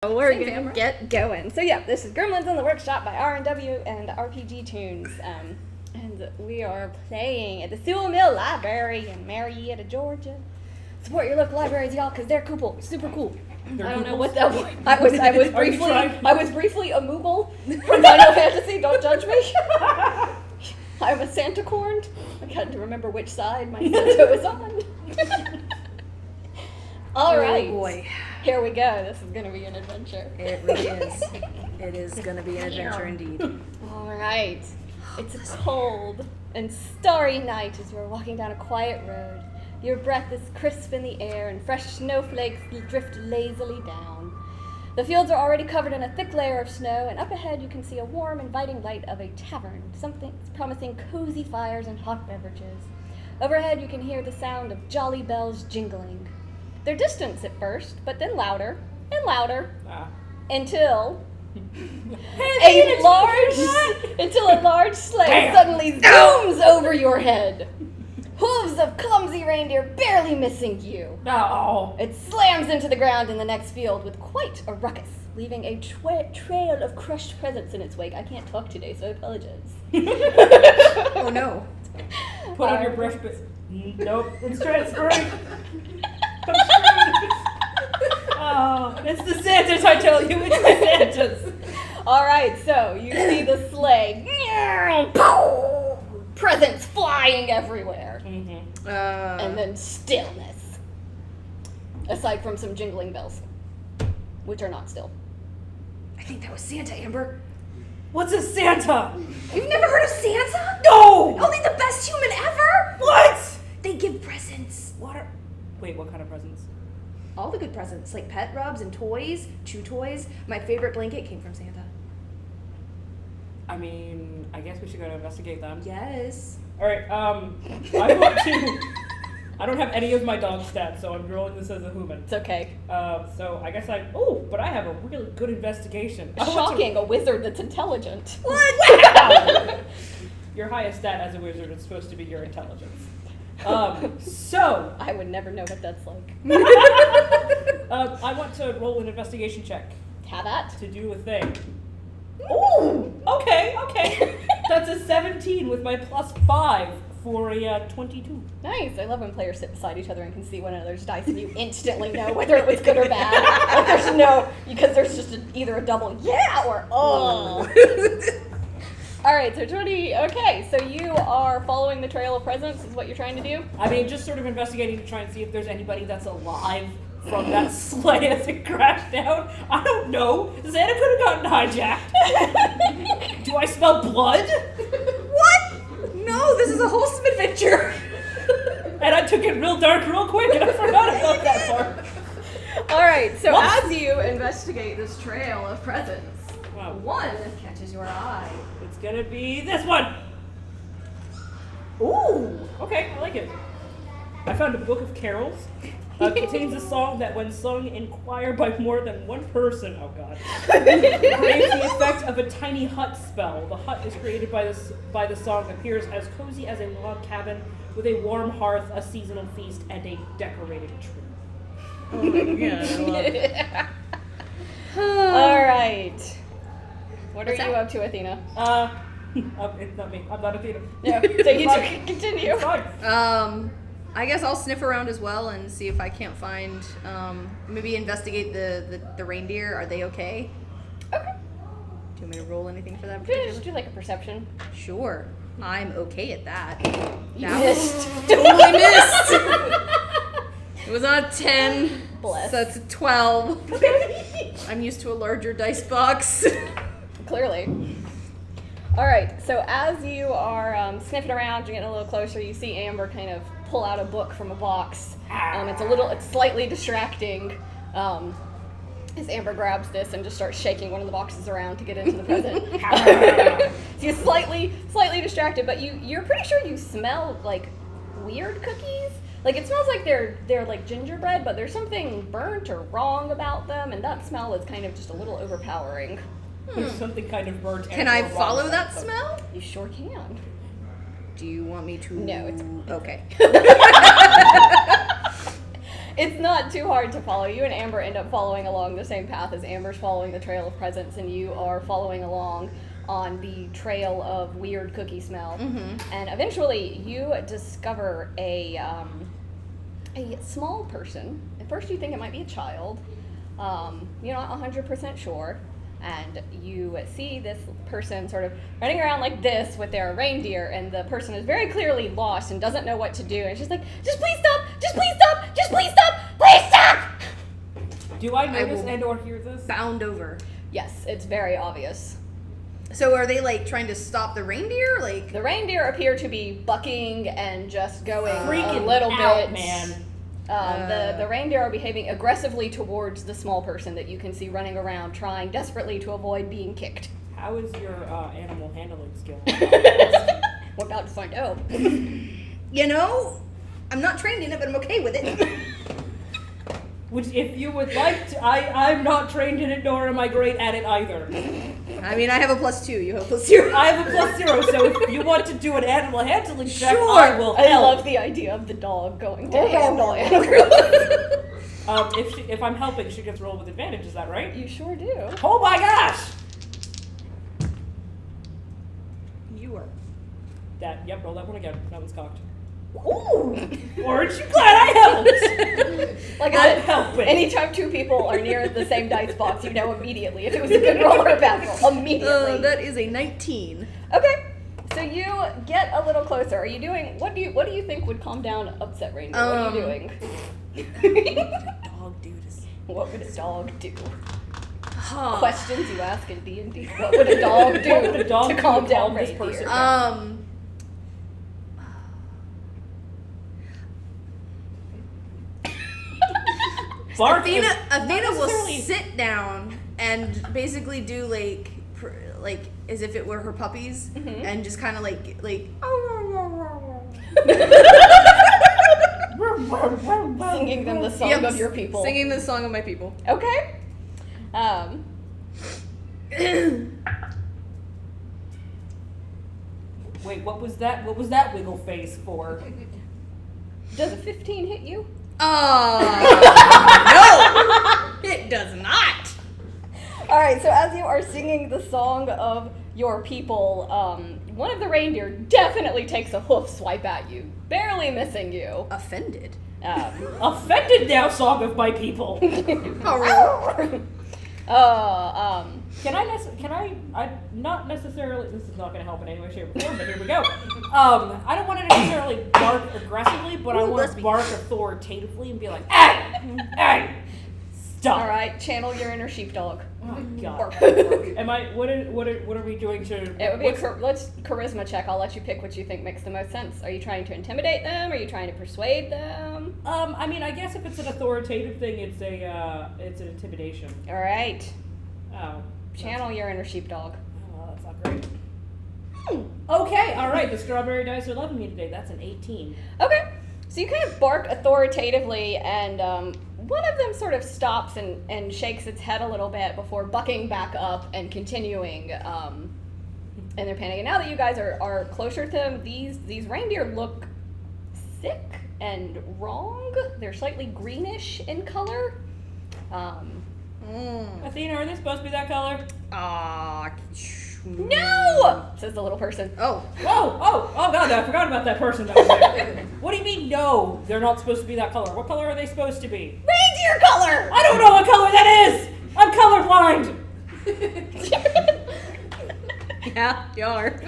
We're going to get going. So yeah, this is Gremlins in the Workshop by R-N-W RPGtoons. And we are playing at the Sewell Mill Library in Marietta, Georgia. Support your local libraries, y'all, because they're cool, super cool. I don't know what that was. I was briefly a Moogle from Final Fantasy, don't judge me. I'm a Santa corn. I had to remember which side my Santa was on. All right. Oh boy. Here we go. This is going to be an adventure. It really is. It is going to be an adventure indeed. All right. It's a cold and starry night as you're walking down a quiet road. Your breath is crisp in the air and fresh snowflakes drift lazily down. The fields are already covered in a thick layer of snow, and up ahead you can see a warm, inviting light of a tavern, something promising cozy fires and hot beverages. Overhead you can hear the sound of jolly bells jingling. They're distant at first, but then louder and louder until a large sleigh suddenly zooms over your head. Hooves of clumsy reindeer barely missing you. No. It slams into the ground in the next field with quite a ruckus, leaving a trail of crushed presents in its wake. I can't talk today, so I apologize. Oh no. Put on your brush bit. Nope, it's transferring. Oh, it's the Santas, I tell you, it's the Santas. All right, so you see the sleigh. Presents flying everywhere. Mm-hmm. And then stillness. Aside from some jingling bells, which are not still. I think that was Santa, Amber. What's a Santa? You've never heard of Santa? No! Only the best human ever? What? They give presents. Wait, what kind of presents? All the good presents, like pet rubs and toys, chew toys. My favorite blanket came from Santa. I mean, I guess we should go to investigate them. Yes. Alright, I don't have any of my dog stats, so I'm rolling this as a human. It's okay. So I guess but I have a really good investigation. Shocking, a wizard that's intelligent. What? Wow! Your highest stat as a wizard is supposed to be your intelligence. So I would never know what that's like. I want to roll an investigation check. Have at. To do a thing. Ooh! Okay. That's a 17 with my plus 5 for a 22. Nice. I love when players sit beside each other and can see one another's dice and you instantly know whether it was good or bad. Because there's just either a double yeah or oh. All right, so 20. Okay, so you are following the trail of presents is what you're trying to do? I mean, just sort of investigating to try and see if there's anybody that's alive from that sleigh as it crashed down. I don't know. Santa could have gotten hijacked. Do I smell blood? What? No, this is a wholesome adventure. And I took it real dark real quick and I forgot about that part. All right, so as you investigate this trail of presents, one catches your eye. It's gonna be this one. Ooh, okay, I like it. I found a book of carols. Contains a song that, when sung in choir by more than one person, creates the effect of a tiny hut spell. The hut is created by the song, appears as cozy as a log cabin with a warm hearth, a seasonal feast, and a decorated tree. Oh my god, I love it. All right. What are you up to, Athena? It's not me. I'm not Athena. No, so you can continue. It's fine. I guess I'll sniff around as well and see if I can't find, maybe investigate the reindeer. Are they okay? Okay. Do you want me to roll anything for that? Just do like a perception. Sure. I'm okay at that. You missed. Totally missed! It was on a 10. Bless. So it's a 12. I'm used to a larger dice box. Clearly. All right, so as you are sniffing around, you're getting a little closer, you see Amber kind of pull out a book from a box. It's slightly distracting as Amber grabs this and just starts shaking one of the boxes around to get into the present. So you're slightly distracted, but you're pretty sure you smell like weird cookies. Like it smells like they're like gingerbread, but there's something burnt or wrong about them, and that smell is kind of just a little overpowering. There's something kind of burnt. Can I follow that smell? You sure can. Do you want me to? No, it's okay. It's not too hard to follow. You and Amber end up following along the same path as Amber's following the trail of presents, and you are following along on the trail of weird cookie smell. And eventually you discover a small person. At first you think it might be a child. You're not 100% sure. And you see this person sort of running around like this with their reindeer, and the person is very clearly lost and doesn't know what to do. And she's like, just please stop! Just please stop! Just please stop! Please stop! Do I notice and or hear this? Bound over. Yes, it's very obvious. So are they like trying to stop the reindeer? Like The reindeer appear to be bucking and just going Freaking a little out, bit. man. The reindeer are behaving aggressively towards the small person that you can see running around, trying desperately to avoid being kicked. How is your animal handling skill? We're about to find out. You know, I'm not trained in it, but I'm okay with it. Which, if you would like to, I'm not trained in it, nor am I great at it either. I mean, I have a +2. You have a +0. I have a +0, so if you want to do an animal handling check, Sure. I will I help. love the idea of the dog going to handle animal. If I'm helping, she gets rolled with advantage. Is that right? You sure do. Oh my gosh! You are. Yep, roll that one again. That one's cocked. Ooh! Aren't you glad I helped? Like I'm I said, helping. anytime two people are near the same dice box, you know immediately if it was a good roll or a bad roll. Immediately. That is a 19. Okay, so you get a little closer. Are you doing? What do you think would calm down upset reindeer? What are you doing? Dog dude is. What would a dog do? Huh. Questions you ask in D&D. What would a dog do What would a dog to do calm to down calm this reindeer? person Bark Athena is will not necessarily- sit down and basically do like as if it were her puppies, and just kind of like Singing them the song of your people. Singing the song of my people. Okay. Wait, what was that? What was that wiggle face for? Does a 15 hit you? No, it does not. All right. So as you are singing the song of your people, one of the reindeer definitely takes a hoof swipe at you, barely missing you. Offended. Offended now, song of my people. Can I not necessarily, this is not going to help in any way, shape, or form, but here we go. I don't want to necessarily bark aggressively, but I want to bark authoritatively and be like, hey, hey, stop. All right, channel your inner sheepdog. Oh, God. What are we doing to... It would be let's charisma check. I'll let you pick what you think makes the most sense. Are you trying to intimidate them? Are you trying to persuade them? I mean, I guess if it's an authoritative thing, it's an intimidation. All right. Oh. Channel your inner sheepdog. Oh, well, that's not great. Okay, all right. The strawberry dice are loving me today. That's an 18. Okay. So you kind of bark authoritatively, and one of them sort of stops and shakes its head a little bit before bucking back up and continuing. And they're panicking. Now that you guys are closer to them, these reindeer look sick and wrong. They're slightly greenish in color. Athena, are they supposed to be that color? No! Says the little person. Oh. Oh, God, I forgot about that person that was there. What do you mean, no? They're not supposed to be that color. What color are they supposed to be? Reindeer color! I don't know what color that is! I'm colorblind! Yeah, you are.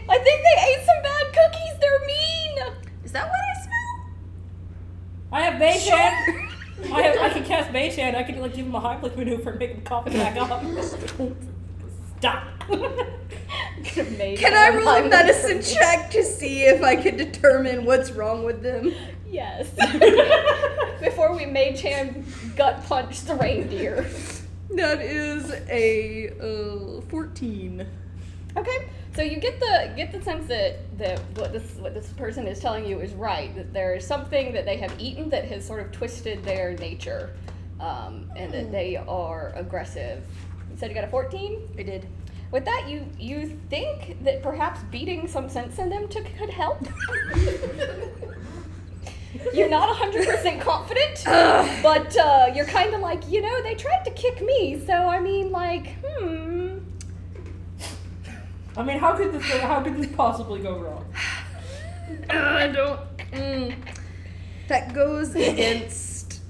I think they ate some bad cookies. They're mean. Is that what I smell? I have Mage Hand. I can cast Mage Hand. I can give him a Heimlich maneuver and make him cough it back up. Stop. Can I roll a medicine check to see if I can determine what's wrong with them? Yes. Before we mage hand gut punch the reindeer. That is a 14. Okay, so you get the sense that what this person is telling you is right. That there is something that they have eaten that has sort of twisted their nature, and that they are aggressive. You said you got a 14? I did. with that, you think that perhaps beating some sense in them could help? You're not 100% confident, but you're kind of like, they tried to kick me, so I mean, like, I mean, how could this possibly go wrong? I don't. That goes against.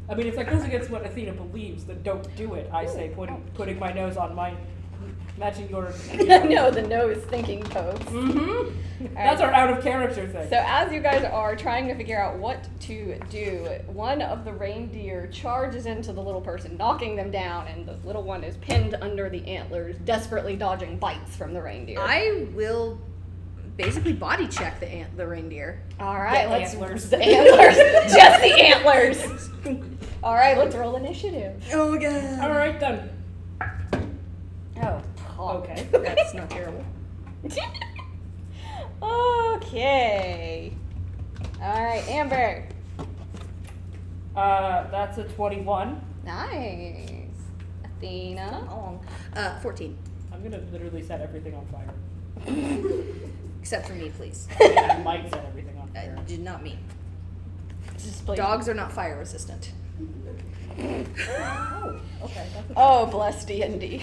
I mean, if that goes against what Athena believes, then don't do it. I say, putting my nose on mine, matching your. No, the nose thinking pose. Mm-hmm. That's our out of character thing. So as you guys are trying to figure out what to do, one of the reindeer charges into the little person, knocking them down, and the little one is pinned under the antlers, desperately dodging bites from the reindeer. I will basically body check the reindeer. All right, The let's antlers. the antlers, just the antlers. All right, let's roll initiative. Oh god. All right then. Oh, Okay. That's not terrible. Okay. All right, Amber. That's a 21. Nice. Athena. Long. 14. I'm gonna literally set everything on fire. Except for me, please. I might set everything on fire. Did not me. Just please. Dogs are not fire resistant. Oh, okay. That's a Oh, bless D&D.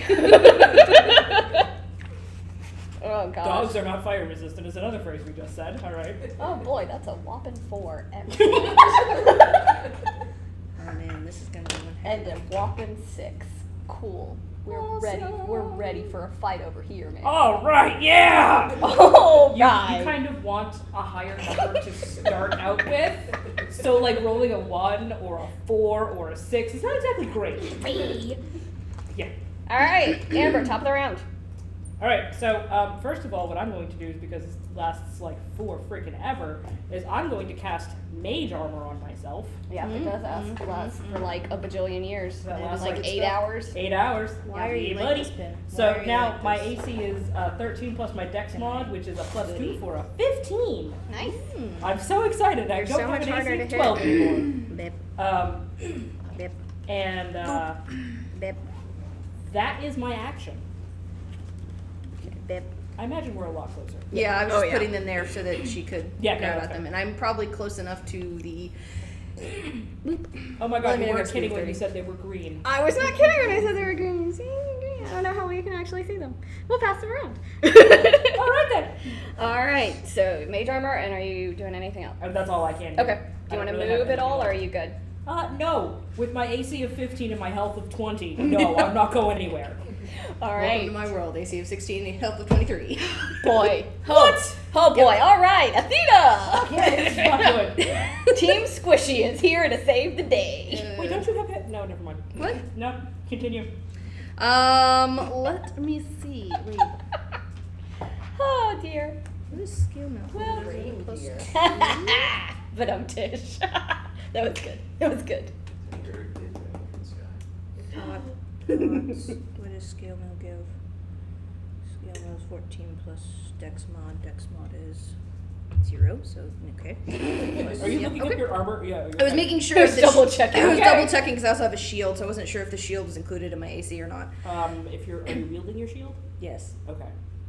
Oh, gosh. Dogs are not fire resistant is another phrase we just said. All right. Oh, boy, that's a whopping 4. Oh man, this is gonna be one. And a whopping 6. Cool. We're ready. We're ready for a fight over here, man. All right. Yeah. Oh, You right. kind of want a higher number to start out with. So like rolling a 1 or a 4 or a 6 is not exactly great. Yeah. All right, Amber, top of the round. All right. So first of all, what I'm going to do is, because this lasts like for freaking ever, is I'm going to cast Mage Armor on myself. Yeah, it does last for like a bajillion years. That And lasts like like 8 hours. 8 hours. Why are you Yeah, like buddy. this, Pin? Why So are you now like my this? AC is 13 plus my Dex mod, which is a +2 for a 15. Nice. I'm so excited. I You're don't so have much an harder AC of to 12 hit. anymore. Bip, Um, bip, and bip, that is my action. bip. I imagine we're a lot closer. Yeah, I was Oh, just yeah. putting them there so that she could Yeah, no, grab that's at them, fair. and I'm probably close enough to the. Oh my Well, I god, mean, you it were works kidding for when you 30. said they were green. I was not kidding when I said they were green. See, green. I don't know how we can actually see them. We'll pass them around. All right then. All right. So mage armor, and are you doing anything else? That's all I can do. Okay. Do I you want to don't really move have at all, or are anything you good? No. With my AC of 15 and my health of 20, no, I'm not going anywhere. All Welcome right. to my world. AC of 16, health of 23. Boy. What? Oh boy. All right, Athena. Yeah, this is not good. Team Squishy is here to save the day. Wait, don't you have it? No, never mind. What? No, continue. Let me see. Wait. Oh dear. What is skill now? Well, Plus- But I'm Tish. That was good. That was good. What does scale mail give? Scale mail is 14 plus dex mod. Dex mod is 0, so okay. Are you Yeah, looking okay. up your armor? Yeah. I was making sure. I was that double checking. I was Okay. double checking because I also have a shield, so I wasn't sure if the shield was included in my AC or not. If are you wielding your shield? Yes. Okay,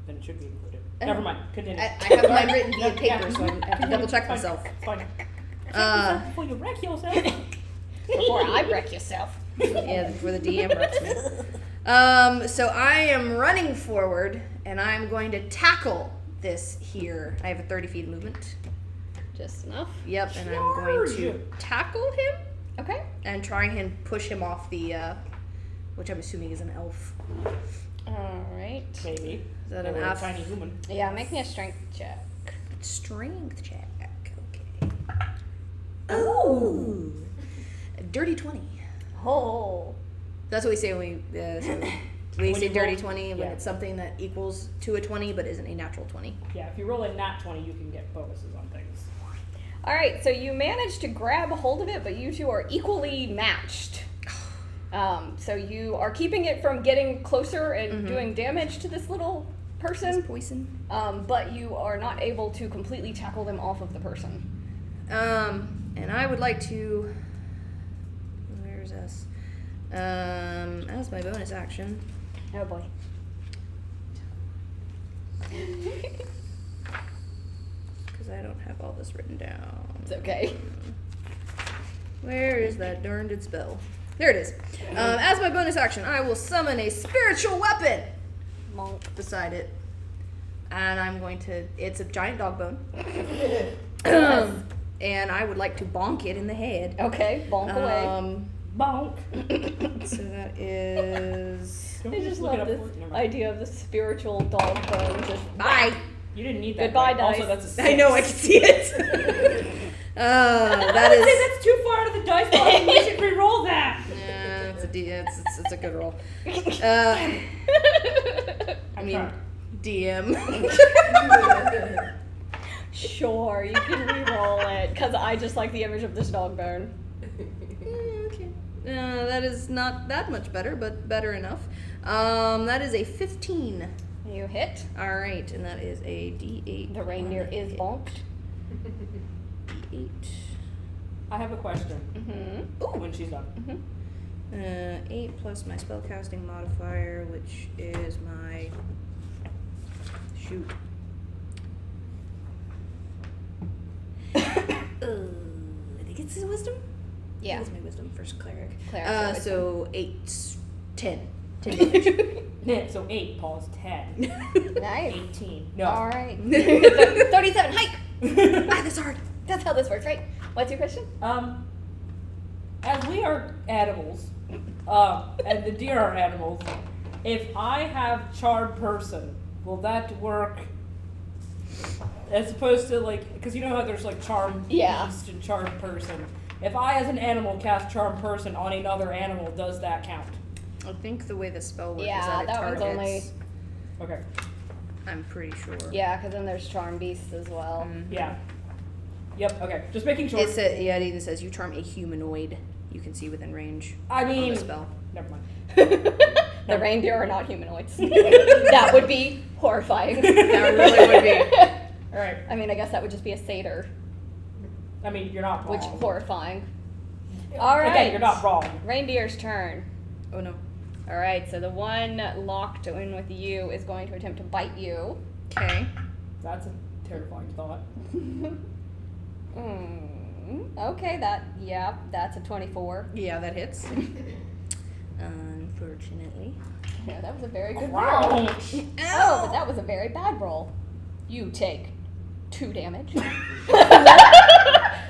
then it should be included. Uh, Never mind. Continue. I have mine written via Yeah, paper, so I have to continue. double check Fine, myself. Fine. Check Uh, yourself before you wreck yourself. Before I wreck yourself. Yeah, before the DM wrecks me. So I am running forward, and I'm going to tackle this here. I have a 30 feet movement. Just enough. Yep, and I'm going to Charge! tackle him Okay. and try and push him off the, which I'm assuming is an elf. All right. Maybe. Is that Or a enough? tiny human. Yeah, make me a strength check. Strength check. Okay. Oh, a dirty 20. Oh. That's what we say when we When say you dirty roll- 20 when yeah. it's something that equals to a 20 but isn't a natural 20. Yeah, if you roll a nat 20, you can get bonuses on things. All right, so you managed to grab a hold of it, but you two are equally matched. So you are keeping it from getting closer and doing damage to this little person, Poison. but you are not able to completely tackle them off of the person. And I would like to. Where's us? As my bonus action, Oh boy. Because I don't have all this written down. It's okay. Where is that darned spell? There it is. As my bonus action, I will summon a spiritual weapon Monk. beside it. And I'm going to... It's a giant dog bone. And I would like to bonk it in the head. Okay, bonk away. Bonk. So that is... Don't I we just look it love up this for- never mind. idea of the spiritual dog bone just Bye! You didn't need that. Goodbye, right? Also, dice. that's a 6. I know, I can see it. That Say is... that's too far to the dice box. We should re-roll that. Yeah, it's a good roll. I mean, trying. DM. Sure, you can re-roll it, because I just like the image of this dog bone. Okay. That is not that much better, but better enough. That is a 15. You hit. Alright, and that is a D8. The reindeer is bonked. D8. I have a question. Mm-hmm. When she's done. 8 plus my spellcasting modifier, which is my... Shoot. I think it's his wisdom? Yeah. It's my wisdom, first cleric. Cleric, So 8, 10. 10 damage. Yeah, so 8, Paul's 10. Nice. 18. No. All right. 37, hike! That's hard. That's how this works, right? What's your question? As we are animals, and the deer are animals, if I have charmed person, will that work? As opposed to because you know how there's charmed beast and charmed person. If I, as an animal, cast charmed person on another animal, does that count? I think the way the spell works is Yeah, that it that one's targets. Okay. I'm pretty sure. Yeah, because then there's charm beasts as well. Yeah. Yep. Okay. Just making sure. It even says you charm a humanoid you can see within range. I on mean, the spell. never mind. The reindeer are not humanoids. That would be horrifying. That really would be. All right. I mean, I guess that would just be a satyr, I mean, you're not wrong. which horrifying. All right. Again, you're not wrong. Reindeer's turn. Oh no. All right, so the one locked in with you is going to attempt to bite you. Okay. That's a terrifying thought. Okay, that's a 24. Yeah, that hits. Unfortunately. Yeah, that was a very good roll. Wow. Oh, but that was a very bad roll. You take 2 damage.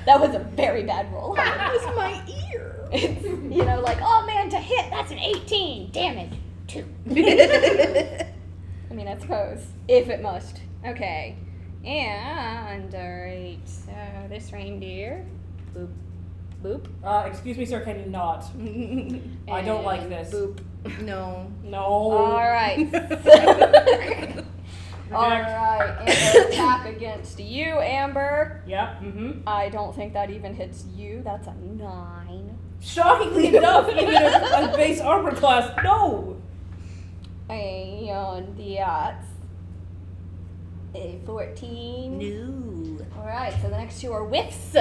That was a very bad roll. That was my ear. It's, oh man, to hit, that's an 18. Damage, 2. I mean, I suppose, if it must. Okay. And, alright, so this reindeer. Boop. Boop. Excuse me, sir, can you not? I don't like And this. Boop. No. No. Alright. Alright, and attack against you, Amber. Yep. Mm-hmm. I don't think that even hits you. That's a 9. Shockingly enough, even a base armor class, no. And that's a 14. No. Alright, so the next 2 are whiffs.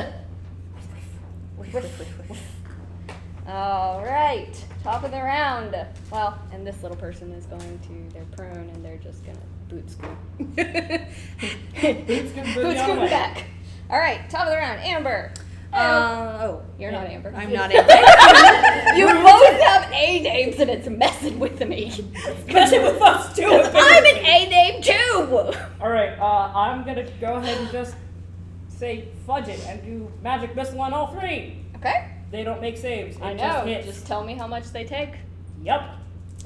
Alright, top of the round. Well, and this little person is going to, they're prone and they're just gonna boot scoot. Boots can Boot scoot back. Alright, top of the round. Amber. You're not Amber. I'm not Amber. You both have A names and it's messing with me. Messing with us too. I'm an A name too. Alright, I'm gonna go ahead and just say fudge it and do magic missile on all 3. Okay. They don't make saves. It I just know. hits. Just tell me how much they take. Yep.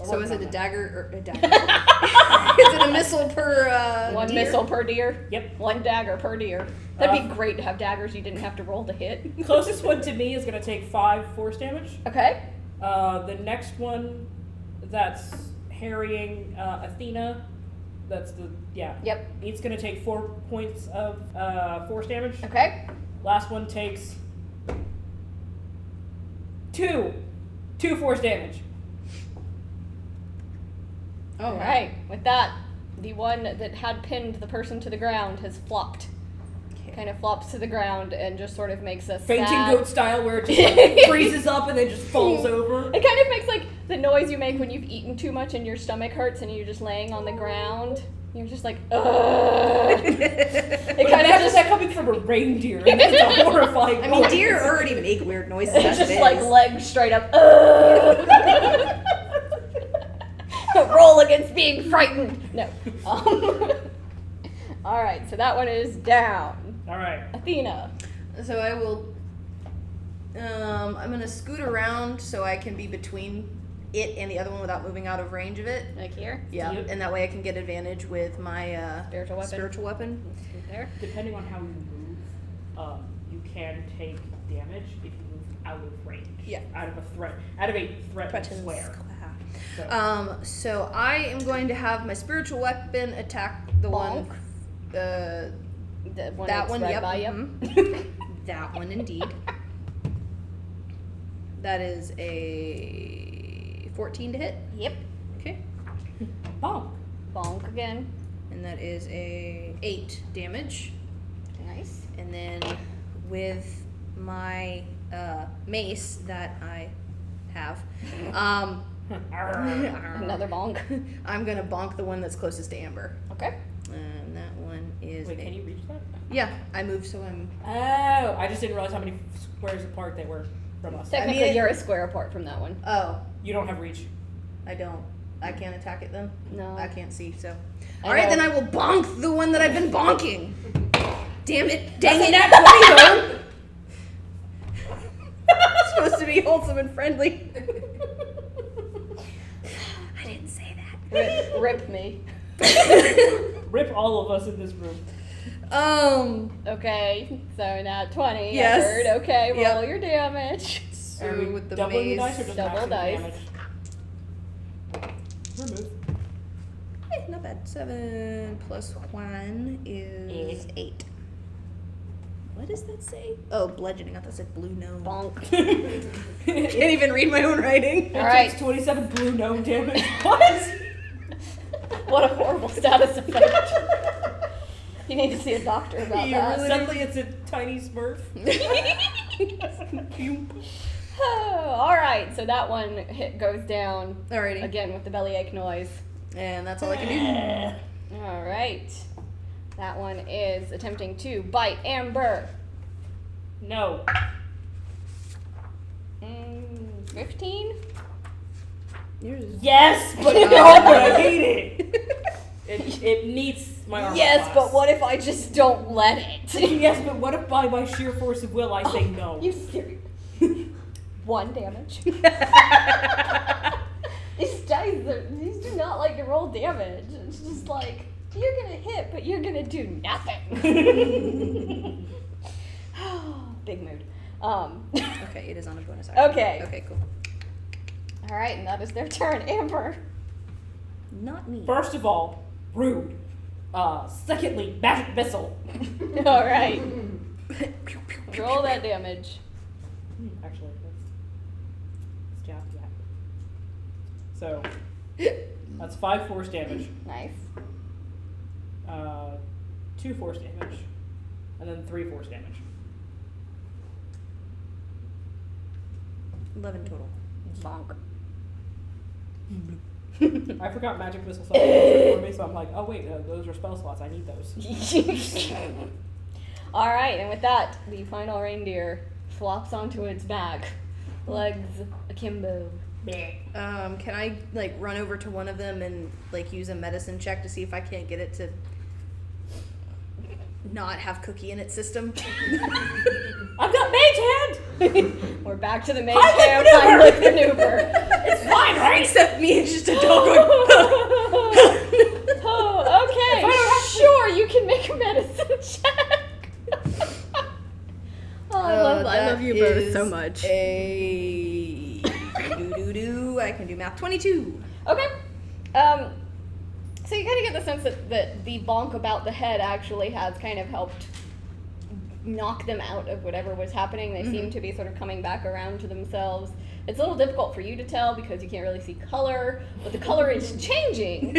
So is it a dagger or a dagger? Is it a missile per One deer? missile per deer. Yep. 1 dagger per deer. That'd be great to have daggers you didn't have to roll to hit. Closest one to me is gonna take 5 force damage. Okay. The next one that's harrying Athena. That's Yep. It's gonna take 4 points of force damage. Okay. Last one takes 2 force damage. All right. With that, the one that had pinned the person to the ground has flopped. Kind of flops to the ground and just sort of makes a Fainting sad... goat style, where it just freezes up and then just falls over. It kind of makes the noise you make when you've eaten too much and your stomach hurts and you're just laying on the ground. You're just like, ugh. It kind of just that coming from a reindeer. It's a horrifying I mean, noise. deer already make weird noises. it's as just it like is. legs straight up. Ugh. Roll against being frightened. No. All right, so that one is down. All right. Athena. So I will. I'm gonna scoot around so I can be between it and the other one without moving out of range of it. Like here. Yeah, Yep. and that way I can get advantage with my Spiritual weapon. Spiritual weapon. There. Depending on how you move, you can take damage if you move out of range. Yeah. Out of a threat square. So. So I am going to have my spiritual weapon attack the one. The one That that's one. right Yep. by you. mhm. That one indeed. That is a 14 to hit. Yep. Okay. Bonk. Bonk again. And that is a 8 damage. Nice. And then with my mace that I have, Another bonk. I'm gonna bonk the one that's closest to Amber. Okay. And that one is. Wait, can you reach that? Yeah, I moved, so I'm. Oh, I just didn't realize how many squares apart they were from us. Technically, you're a square apart from that one. Oh, You don't have reach. I don't. I can't attack it then. No. I can't see. So. I All right, know. then I will bonk the one that I've been bonking. Damn it! Dang That's it! a nat 20, It's supposed to be wholesome and friendly. I didn't say that. Rip me. Rip all of us in this room. Okay, so now 20. Yes. I heard. Okay, roll Yep. your damage. Are we with the doubling the mace. dice or just Double maximum dice. damage? Remove. Not bad. 7 plus 1 is 8. What does that say? Oh, bludgeoning. I thought it said blue gnome. Bonk. Can't even read my own writing. All right. Takes 27 blue gnome damage. What? What a horrible status effect. You need to see a doctor about You that. really- Suddenly it's a tiny smurf. Oh, all right, so that one goes down Alrighty. again with the bellyache noise. And that's all I can All right, that one is attempting to bite Amber. No. 15? do. Yours is. Yes, but no, but I hate it. It meets my armor Yes, class. but what if I just don't let it? Yes, but what if by my sheer force of will I say no? You serious? 1 damage. These these do not like to roll damage. It's just like, you're gonna hit, but you're gonna do nothing. Big mood. Okay, it is on a bonus action. Okay. Okay, cool. All right, and that is their turn. Amber. Not me. First of all, rude. Secondly, magic missile. All right. Roll that damage. Actually, let's jab that. So, that's 5 force damage, Nice. 2 force damage, and then 3 force damage. 11 total. Bonk. I forgot magic missile stuff for me, so I'm like, oh wait, those are spell slots. I need those. All right, and with that, the final reindeer flops onto its back, legs akimbo. Can I like run over to one of them and like use a medicine check to see if I can't get it to not have cookie in its system? I've got mage hand. We're back to the mage Heimlich hand maneuver! Heimlich maneuver. It's fine, right? Except me, it's just a dog going. Oh, okay. If I don't have to- Sure, you can make a medicine check. Oh, I love you both so much. A I can do math. 22. Okay. So you kind of get the sense that the bonk about the head actually has kind of helped knock them out of whatever was happening. They seem to be sort of coming back around to themselves. It's a little difficult for you to tell because you can't really see color, but the color is changing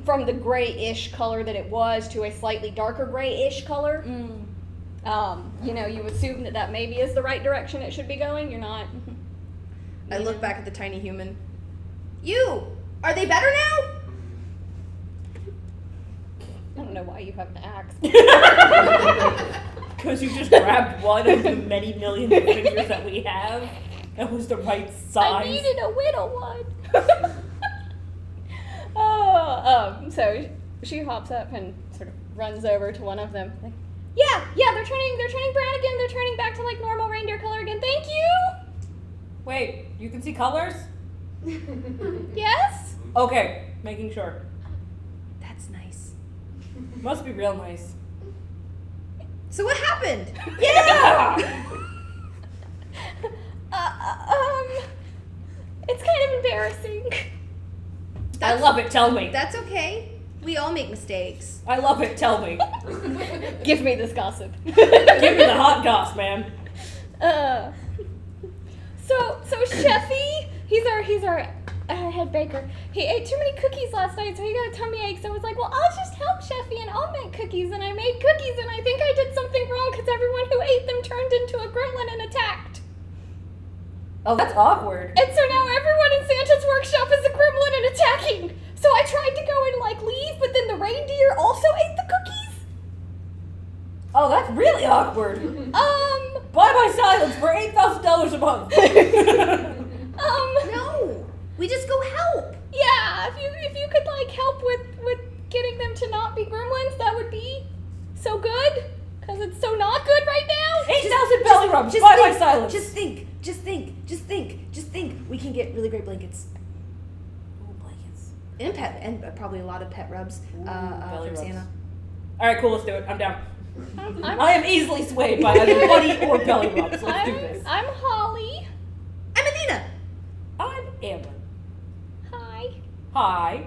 from the grayish color that it was to a slightly darker grayish color. You know, you assume that maybe is the right direction it should be going. You're not I look back at the tiny human. You! Are they better now? I don't know why you have an axe. Because you just grabbed one of the many millions of fingers that we have. That was the right size. I needed a little one. So she hops up and sort of runs over to one of them. Like, yeah, they're turning brown again. They're turning back to like normal reindeer color again. Thank you. Wait, you can see colors? Yes. Okay, making sure. That's nice. Must be real nice. So what happened? Yeah! It's kind of embarrassing. I love it, tell me. That's okay. We all make mistakes. I love it, tell me. Give me this gossip. Give me the hot goss, man. So Sheffy, he's our head baker. He ate too many cookies last night, so he got a tummy ache. So I was like, well, I'll just help Sheffy and I'll make cookies. And I made cookies, and I think I did something wrong because everyone who ate them turned into a gremlin and attacked. Oh, that's awkward. And so now everyone in Santa's workshop is a gremlin and attacking. So I tried to go and like leave, but then the reindeer also ate the cookies. Oh, that's really awkward. Bye-bye silence for $8,000 a month. No. We just go help. Yeah, if you could like help with getting them to not be gremlins, that would be so good. Cause it's so not good right now. 8,000 belly rubs. Bye-bye silence. Just think. We can get really great blankets. Ooh, blankets. And probably a lot of pet rubs belly from rubs. Santa. All right, cool. Let's do it. I'm down. I'm I am easily swayed by either money or belly rubs. Let's do this. I'm Holly. I'm Athena. I'm Amber. Hi. Hi.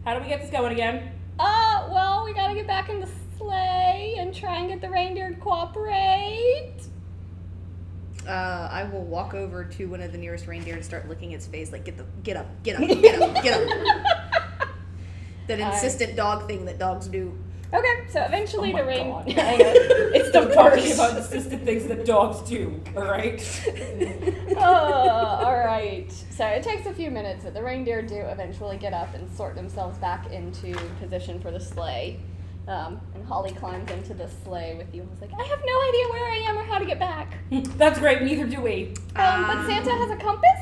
How do we get this going again? Well, we gotta get back in the sleigh and try and get the reindeer to cooperate. I will walk over to one of the nearest reindeer and start licking its face, like, get up. That insistent dog thing that dogs do. Okay, so eventually Oh the my rain. God. It's the Talking worst. about insistent things that dogs do, alright? All right. So it takes a few minutes, but the reindeer do eventually get up and sort themselves back into position for the sleigh. And Holly climbs into the sleigh with you and was like, I have no idea where I am or how to get back. That's great, neither do we. But Santa has a compass.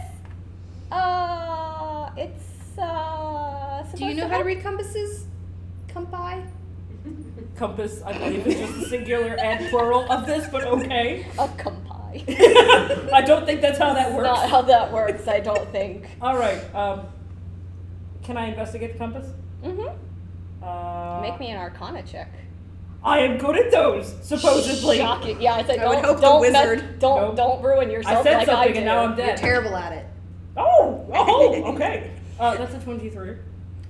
It's Do you know how to read compasses? Compi? Compass, I believe, is just the singular and plural of this, but okay. A compi. I don't think that's how that works. Not how that works, I don't think. Alright, can I investigate the compass? Mm-hmm. Make me an Arcana check. I am good at those, supposedly. Shocking. Yeah, I said I would don't, hope the don't, wizard- don't ruin I yourself said like something I do. and now I'm You're dead. terrible at it. Oh, okay. That's a 23.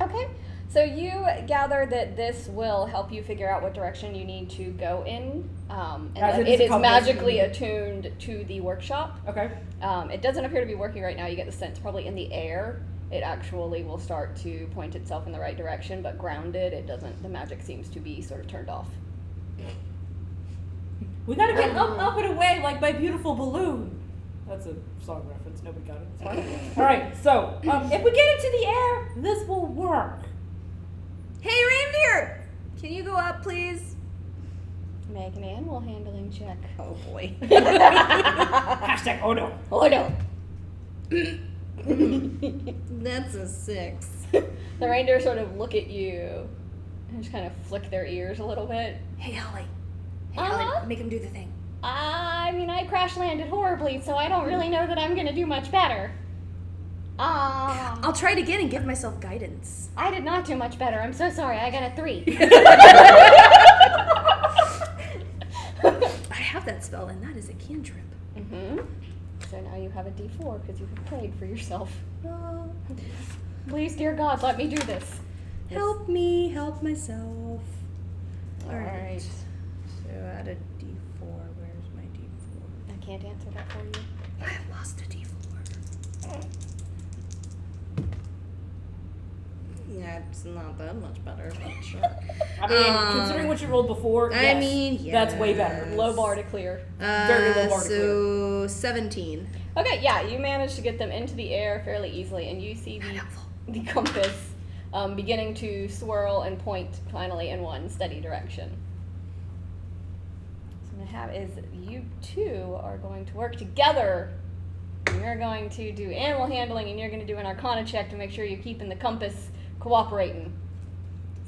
Okay, so you gather that this will help you figure out what direction you need to go in, and As that it is it a is compass. magically attuned to the workshop. Okay. It doesn't appear to be working right now. You get the sense probably in the air it actually will start to point itself in the right direction, but grounded, it doesn't. The magic seems to be sort of turned off. We gotta get up and away like my beautiful balloon. That's a song reference. Nobody got it. It's fine. All right. So, if we get into the air, this will work. Hey, reindeer! Can you go up, please? Make an animal handling check. Oh, boy. Hashtag oh no. Oh no. That's a 6. The reindeer sort of look at you and just kind of flick their ears a little bit. Hey, Holly. Uh-huh. Make him do the thing. I mean, I crash landed horribly, so I don't really know that I'm gonna do much better. I'll try it again and give myself guidance. I did not do much better. I'm so sorry. I got a 3. I have that spell, and that is a cantrip. Mm-hmm. So now you have a D4 because you have prayed for yourself. Please, dear God, let me do this. Help me, help myself. All right. So add a D4. Where's my D4? I can't answer that for you. I have lost a D4. Yeah, it's not that much better, but sure. I mean, considering what you rolled before, yes, I mean, that's way better. Low bar to clear. Very low bar to so 17. Okay, yeah, you manage to get them into the air fairly easily, and you see the compass beginning to swirl and point finally in one steady direction. So what I'm going to have is you two are going to work together. And you're going to do animal handling, and you're going to do an Arcana check to make sure you're keeping the compass cooperating.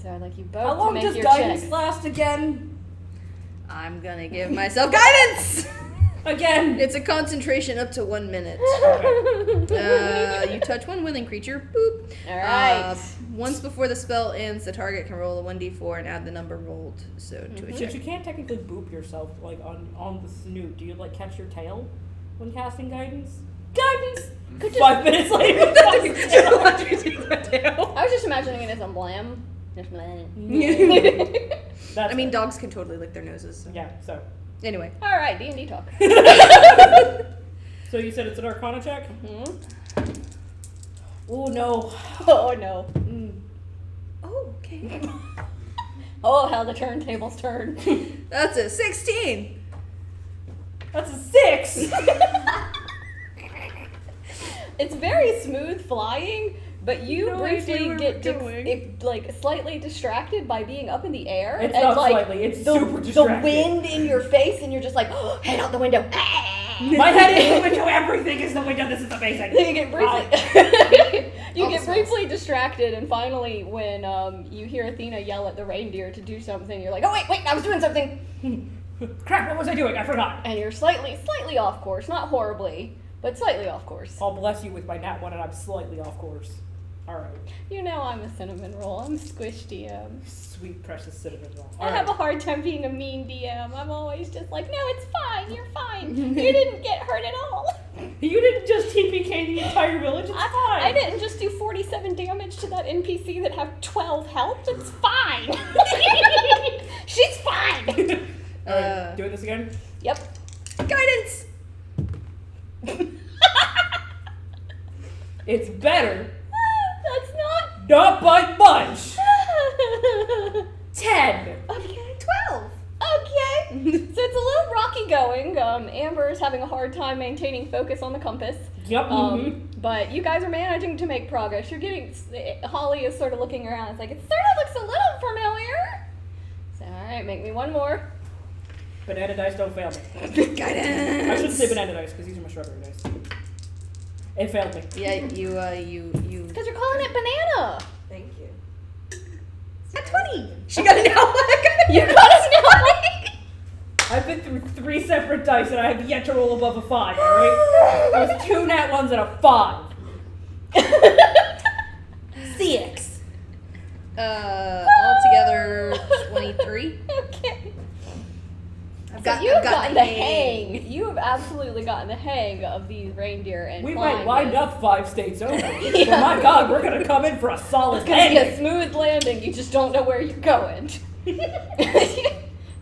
So I'd like you both How to long make does your guidance checks. last again? I'm gonna give myself guidance! Again! It's a concentration up to 1 minute. You touch one willing creature. Boop. Alright. Once before the spell ends, the target can roll a 1d4 and add the number rolled. So to a Since check. you can't technically boop yourself like on the snoot, do you like catch your tail when casting guidance? Guidance! Could 5 minutes later. I was just imagining it as a blam. Just blam. That's I mean, dogs can totally lick their noses. So. yeah. So Anyway. Alright, D&D talk. so you said it's an Arcana check? Hmm? Oh no. Oh no. Oh, okay. Oh, how the turntables turn. That's a 16. That's a 6. It's very smooth flying, but you No briefly idea where get we're going. like slightly distracted by being up in the air. It's and not like slightly, it's the, super the distracted. wind in your face, and you're just like, oh, head out the window. My head is the window. Everything is the window. This is amazing. You get briefly, you get Awesome. briefly distracted, and finally, when you hear Athena yell at the reindeer to do something, you're like, oh wait, I was doing something, Crap! What was I doing? I forgot. and you're slightly off course, not horribly, but slightly off course. I'll bless you with my nat 1, and I'm slightly off course. All right. You know I'm a cinnamon roll. I'm squish DM. Sweet precious cinnamon roll. I have a hard time being a mean DM. I'm always just like, no, it's fine. You're fine. You didn't get hurt at all. You didn't just TPK the entire village. It's fine. I didn't just do 47 damage to that NPC that have 12 health. It's fine. She's fine. All right, doing this again. Yep. Guidance! It's better. That's not. Not by much. 10. Okay. 12. Okay. So it's a little rocky going. Amber is having a hard time maintaining focus on the compass. Yep. But you guys are managing to make progress. You're getting. Holly is sort of looking around. It's like, it sort of looks a little familiar. So, alright, make me one more. Banana dice don't fail me. Guidance! I shouldn't say banana dice because these are my strawberry dice. It failed me. Yeah, you. Because you're calling it banana. Thank you. At 20! She got an hour! You got us now. I've been through 3 separate dice and I have yet to roll above a 5, alright? There was 2 nat 1s and a 5. 6. Altogether 23. Okay. I've So you have gotten the hang. You have absolutely gotten the hang of these reindeer and We flying might wind this. up 5 states over. But my god, we're gonna come in for a solid It's gonna be a landing. smooth landing. You just don't know where you're going.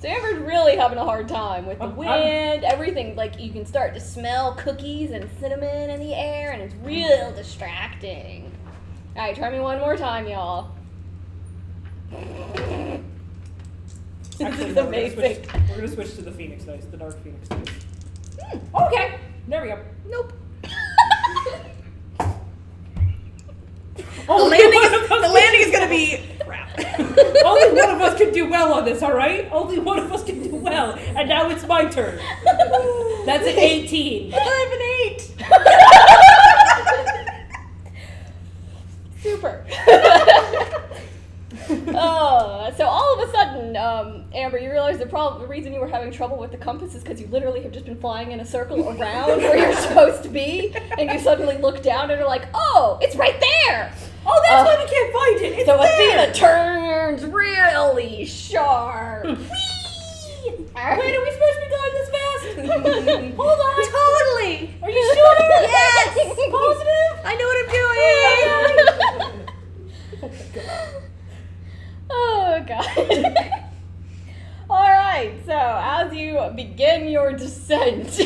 So Amber's really having a hard time with the wind, everything. Like, you can start to smell cookies and cinnamon in the air, and it's real distracting. All right, try me one more time, y'all. This Actually, is no, amazing. We're gonna switch to the Phoenix dice, the dark Phoenix dice. Okay, there we go. Nope. Only The one of us landing is gonna be crap. Only one of us can do well on this, alright? Only one of us can do well. And now it's my turn. That's an 18. I have an 8. Super. So all of a sudden, Amber, you realize the reason you were having trouble with the compass is because you literally have just been flying in a circle around where you're supposed to be, and you suddenly look down and are like, oh, it's right there. Oh, that's why we can't find it. It's So there. Athena turns really sharp. Wait, are we supposed to be going this fast? Hold on. Totally. Are you sure? Yes. Positive? I know what I'm doing. Oh, God. All right, so as you begin your descent,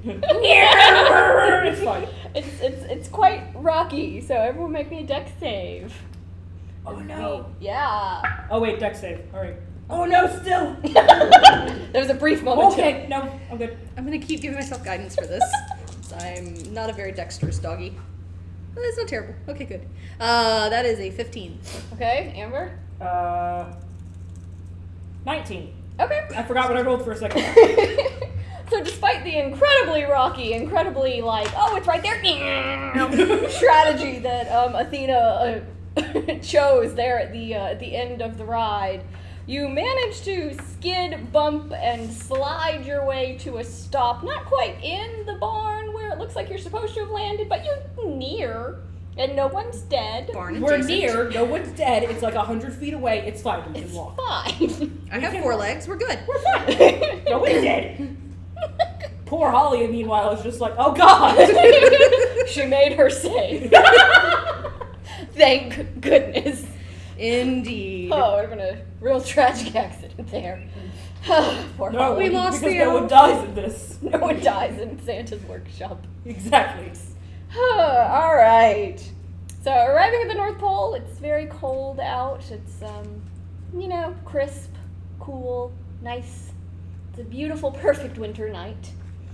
It's fine. it's quite rocky. So everyone, make me a dex save. Oh no. Yeah. Oh wait, dex save. Alright. Oh no, still. There was a brief moment. Okay, no, I'm good. I'm gonna keep giving myself guidance for this. I'm not a very dexterous doggy. That's not terrible. Okay, good. That is a 15. Okay, Amber? 19. Okay. I forgot what I rolled for a second. So despite the incredibly rocky, incredibly like, oh, it's right there, strategy that Athena chose there at the end of the ride, you manage to skid, bump, and slide your way to a stop, not quite in the barn where it looks like you're supposed to have landed, but you're near, and no one's dead. Barn We're adjacent. near, no one's dead, it's like 100 feet away, it's fine, we can It's walk. fine. I have 4 legs. We're good. We're fine. No one's dead. Poor Holly, meanwhile, is just like, oh god! She made her save. Thank goodness. Indeed. Oh, it would have been a real tragic accident there. Poor No, Holly. we lost because the no one elf. dies in this. No one dies in Santa's workshop. Exactly. All right. So arriving at the North Pole, it's very cold out. It's crisp, cool, nice. It's a beautiful, perfect winter night.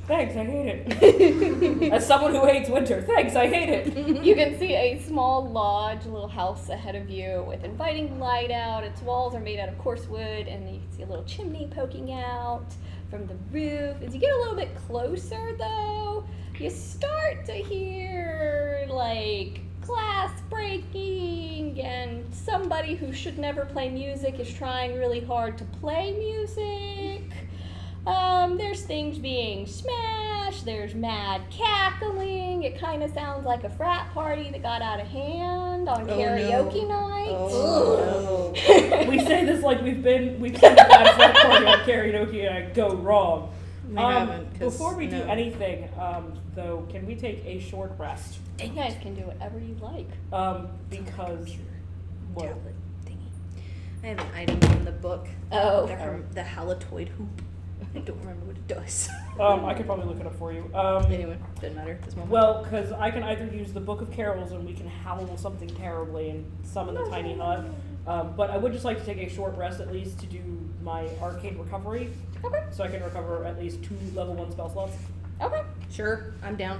Thanks, I hate it. As someone who hates winter, thanks, I hate it. You can see a small lodge, a little house ahead of you with inviting light out. Its walls are made out of coarse wood, and you can see a little chimney poking out from the roof. As you get a little bit closer, though, you start to hear, like, glass breaking, and somebody who should never play music is trying really hard to play music. There's things being smashed, there's mad cackling. It kind of sounds like a frat party that got out of hand on karaoke night. Oh, We say this like we've seen a bad frat party on karaoke and I go wrong. We haven't, 'cause Before we do no. anything, though, can we take a short rest? You guys can do whatever you like. Because what? Tablet thingy. I have an item from the book. Oh. The halatoid hoop. I don't remember what it does. I could probably look it up for you. Anyway, didn't matter at this moment. Well, because I can either use the Book of Carols and we can howl something terribly and summon the tiny hut, but I would just like to take a short rest at least to do my arcane recovery, Okay. so I can recover at least 2 level 1 spell slots. Okay. Sure, I'm down.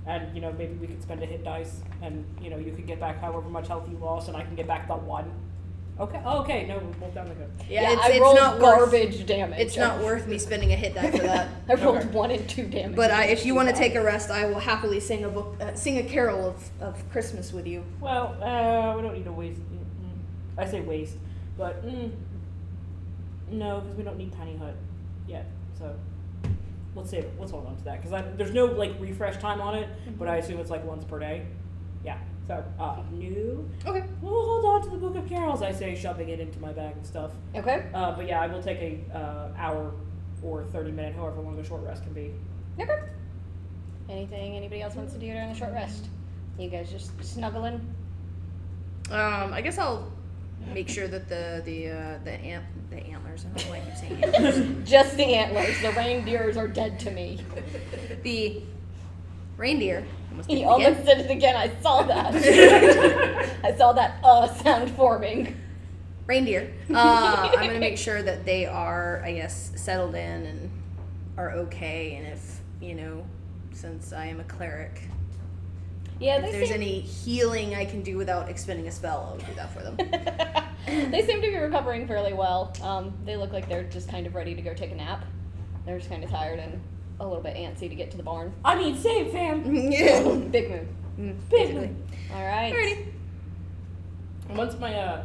And, maybe we could spend a hit dice and, you could get back however much health you lost and I can get back the 1. Okay. Oh, okay. No, we're both down the good. Yeah, it's, I it's rolled not garbage worth, damage. It's not worth me spending a hit die for that. I rolled Okay. 1 and 2 damage. But if you want to take a rest, I will happily sing a carol of Christmas with you. Well, we don't need to waste. I say waste, but no, because we don't need tiny hut yet. So let's save it. Let's hold on to that because there's no refresh time on it, but I assume it's once per day. Yeah. So no. Okay. We'll hold on to the Book of Carols. I say, shoving it into my bag and stuff. Okay. But yeah, I will take a hour or 30-minute, however long a short rest can be. Okay. Anything anybody else wants to do during the short rest? You guys just snuggling? I guess I'll make sure that the antlers. I don't know why I keep saying antlers. Just the antlers. The reindeers are dead to me. The reindeer. Almost did He it almost again. did it again. I saw that. I saw that sound forming. Reindeer. I'm gonna make sure that they are, I guess, settled in and are okay. And if since I am a cleric, Yeah, if there's any healing I can do without expending a spell, I'll do that for them. They seem to be recovering fairly well. They look like they're just kind of ready to go take a nap. They're just kind of tired and a little bit antsy to get to the barn. I mean, save fam. Yeah. Big move. Big Basically. move. All right. Alrighty.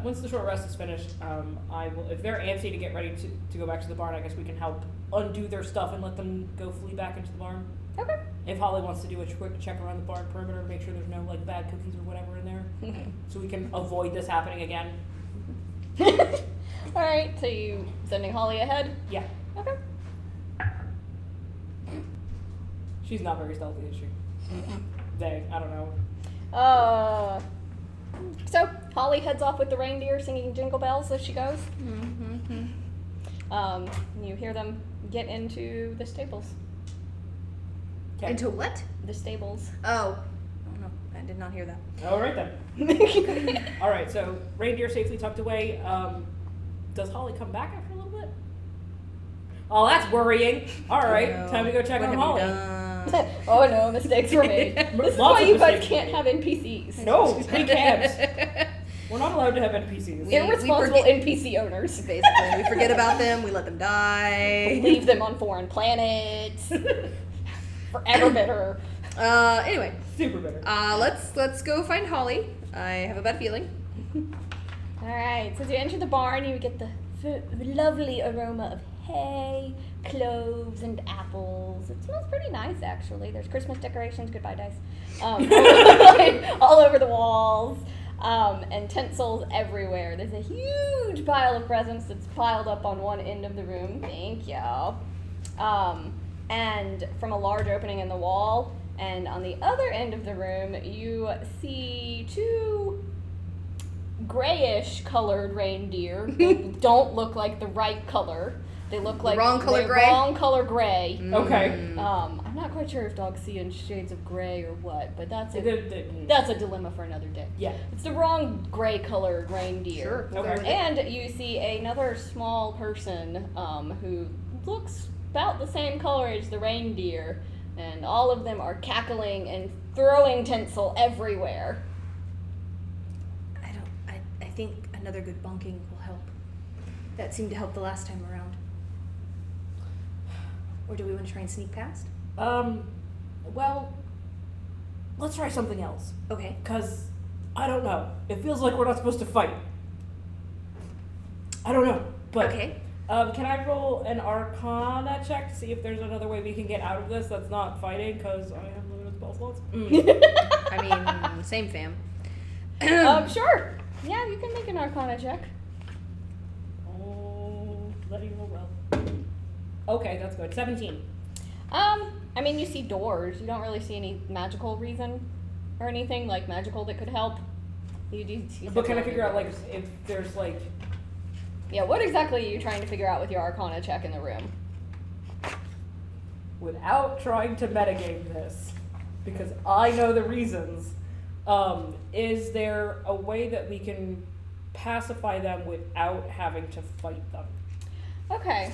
Once the short rest is finished, I will. If they're antsy to get ready to go back to the barn, I guess we can help undo their stuff and let them go flee back into the barn. Okay. If Holly wants to do a quick check around the barn perimeter to make sure there's no bad cookies or whatever in there, so we can avoid this happening again. All right. So you sending Holly ahead? Yeah, Okay. she's not very stealthy, is she? Dang, I don't know. So Holly heads off with the reindeer singing jingle bells as she goes. You hear them get into the stables. Okay. Into what? The stables. Oh no, I did not hear that. All right then. All right, so reindeer safely tucked away. Does Holly come back after a little bit? Oh, that's worrying. All right, No. time to go check What on have you Holly. done? Oh no, mistakes were made. This is Lots why of you guys mistakes can't were have NPCs. No, we can't. We're not allowed to have NPCs. Irresponsible NPC owners. Basically, we forget about them. We let them die. Leave them on foreign planets. Forever bitter. Anyway, Super bitter. let's go find Holly. I have a bad feeling. Alright, so as you enter the barn, you get the lovely aroma of hay, cloves, and apples. It smells pretty nice, actually. There's Christmas decorations, goodbye dice, all over the walls, and tinsels everywhere. There's a huge pile of presents that's piled up on one end of the room. Thank you. And from a large opening in the wall, and on the other end of the room, you see two grayish colored reindeer. They don't look like the right color. They look like wrong color the gray? wrong color gray. Okay. I'm not quite sure if dogs see in shades of gray or what, but that's a dilemma for another day. Yeah. It's the wrong gray colored reindeer. Sure. Okay. And you see another small person who looks about the same color as the reindeer, and all of them are cackling and throwing tinsel everywhere. I think another good bonking will help. That seemed to help the last time around. Or do we want to try and sneak past? Well, let's try something else. Okay. Because, I don't know. It feels like we're not supposed to fight. I don't know. But, Okay. Can I roll an Arcana check to see if there's another way we can get out of this that's not fighting? Because I have limited spell slots. I mean, same fam. Sure. Yeah, you can make an Arcana check. Oh, let me roll well. Okay, that's good. 17. I mean, you see doors. You don't really see any magical reason or anything like magical that could help. You do see. But can I something figure out, on like, if there's, like... Yeah, what exactly are you trying to figure out with your Arcana check in the room? Without trying to metagame this, because I know the reasons, is there a way that we can pacify them without having to fight them? Okay.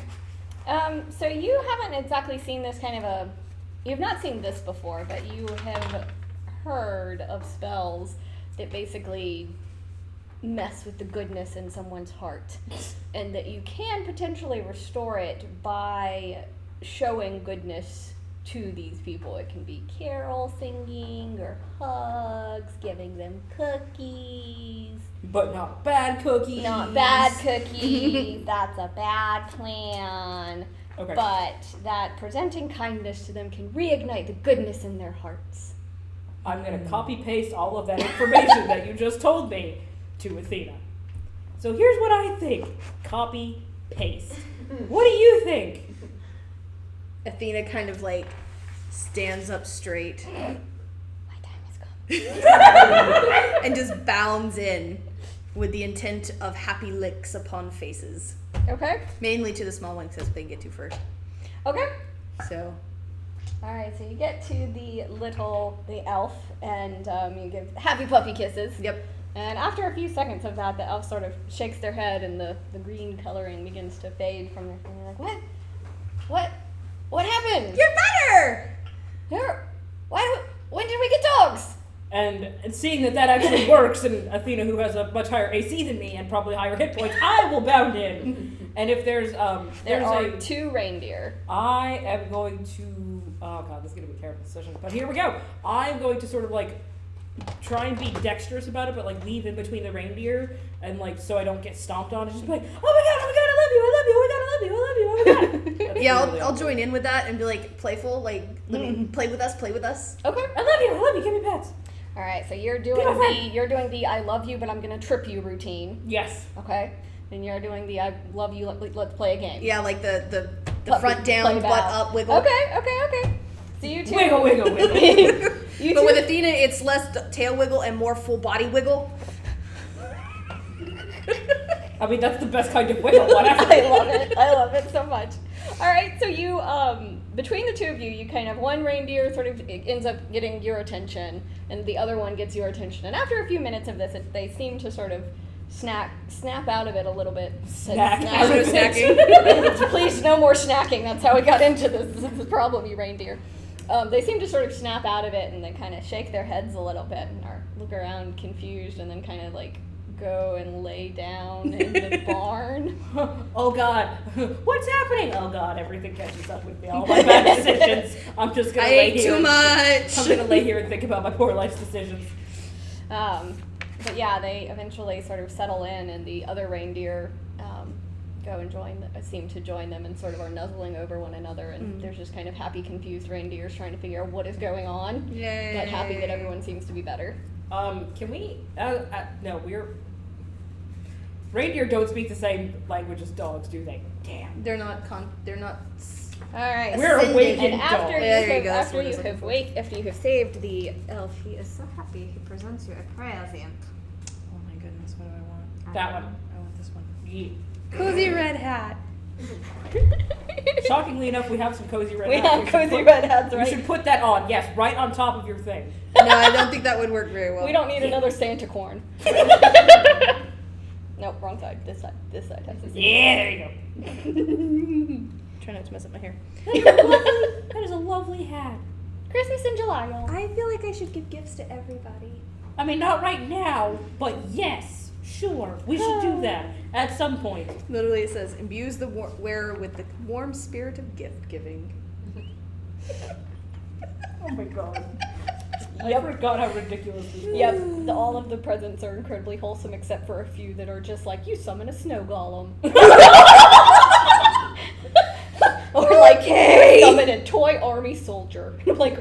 So you haven't exactly seen this kind of a... You've not seen this before, but you have heard of spells that basically mess with the goodness in someone's heart, and that you can potentially restore it by showing goodness to these people. It can be carol singing or hugs, giving them cookies. But not bad cookies. Not bad cookies. That's a bad plan. Okay. But that presenting kindness to them can reignite the goodness in their hearts. I'm going to copy paste all of that information that you just told me to Athena. So here's what I think. Copy paste. What do you think? Athena kind of like stands up straight My time is come. and just bounds in with the intent of happy licks upon faces. Okay. Mainly to the small ones because they can get to first. Okay. So, Alright, so you get to the elf, and you give happy puppy kisses. yep. And after a few seconds of that, the elf sort of shakes their head and the green coloring begins to fade from their face. They're like, what happened? You're better! When did we get dogs? And seeing that actually works, and Athena, who has a much higher AC than me and probably higher hit points, I will bound in. And if there's There are two reindeer. I am going to, oh god, this is going to be a terrible decision, but here we go. I'm going to sort of like try and be dexterous about it, but like weave in between the reindeer, and like so I don't get stomped on, and just be like, oh my god, I love you, oh my god. That's Yeah, really I'll awesome. join in with that and be like playful, like, let me play with us. Okay. I love you, give me pets. All right, so you're Be my friend. doing the I love you, but I'm gonna trip you routine. Yes. Okay. And you're doing the I love you, let's play a game. Yeah, like the Puppy front down, play butt bow. up wiggle. Okay. So you two. Wiggle. You But two. with Athena, it's less tail wiggle and more full body wiggle. I mean, that's the best kind of wiggle, whatever. I love it so much. All right, so you, between the two of you, you kind of, one reindeer sort of ends up getting your attention, and the other one gets your attention. And after a few minutes of this, they seem to sort of snap out of it a little bit. Snack out of it. Please, no more snacking. That's how we got into this. This is the problem, you reindeer. They seem to sort of snap out of it and then kind of shake their heads a little bit and look around confused and then kind of like go and lay down in the barn. Oh God, what's happening? Oh God, everything catches up with me. All my bad decisions. I'm just gonna lay here. Too much. I'm gonna lay here and think about my poor life's decisions. But yeah, they eventually sort of settle in, and the other reindeer go and seem to join them and sort of are nuzzling over one another, and there's just kind of happy, confused reindeers trying to figure out what is going on. Yay. But happy that everyone seems to be better. Can we? No, reindeer don't speak the same language as dogs, do they? Damn. They're not. All right. We're awakened And after dogs. after you have saved the elf, he is so happy. He presents you a present. Oh my goodness, what do I want? That one. I want this one. Yeah. Cozy red hat. Shockingly enough, we have some cozy red We hats. have should cozy put- red hats, You right? should put that on. Yes, right on top of your thing. No, I don't think that would work very well. We don't need another Santa corn. Nope, wrong side. This side. This side has this. Yeah, there you go. Try not to mess up my hair. That is a lovely hat. Christmas in July, y'all. I feel like I should give gifts to everybody. I mean, not right now, but yes, sure, we should do that at some point. Literally, it says, imbues the wearer with the warm spirit of gift giving. Oh my god. I forgot how ridiculous this was. Yep, all of the presents are incredibly wholesome except for a few that are just like, you summon a snow golem. Or like, hey! Summon a toy army soldier. Like,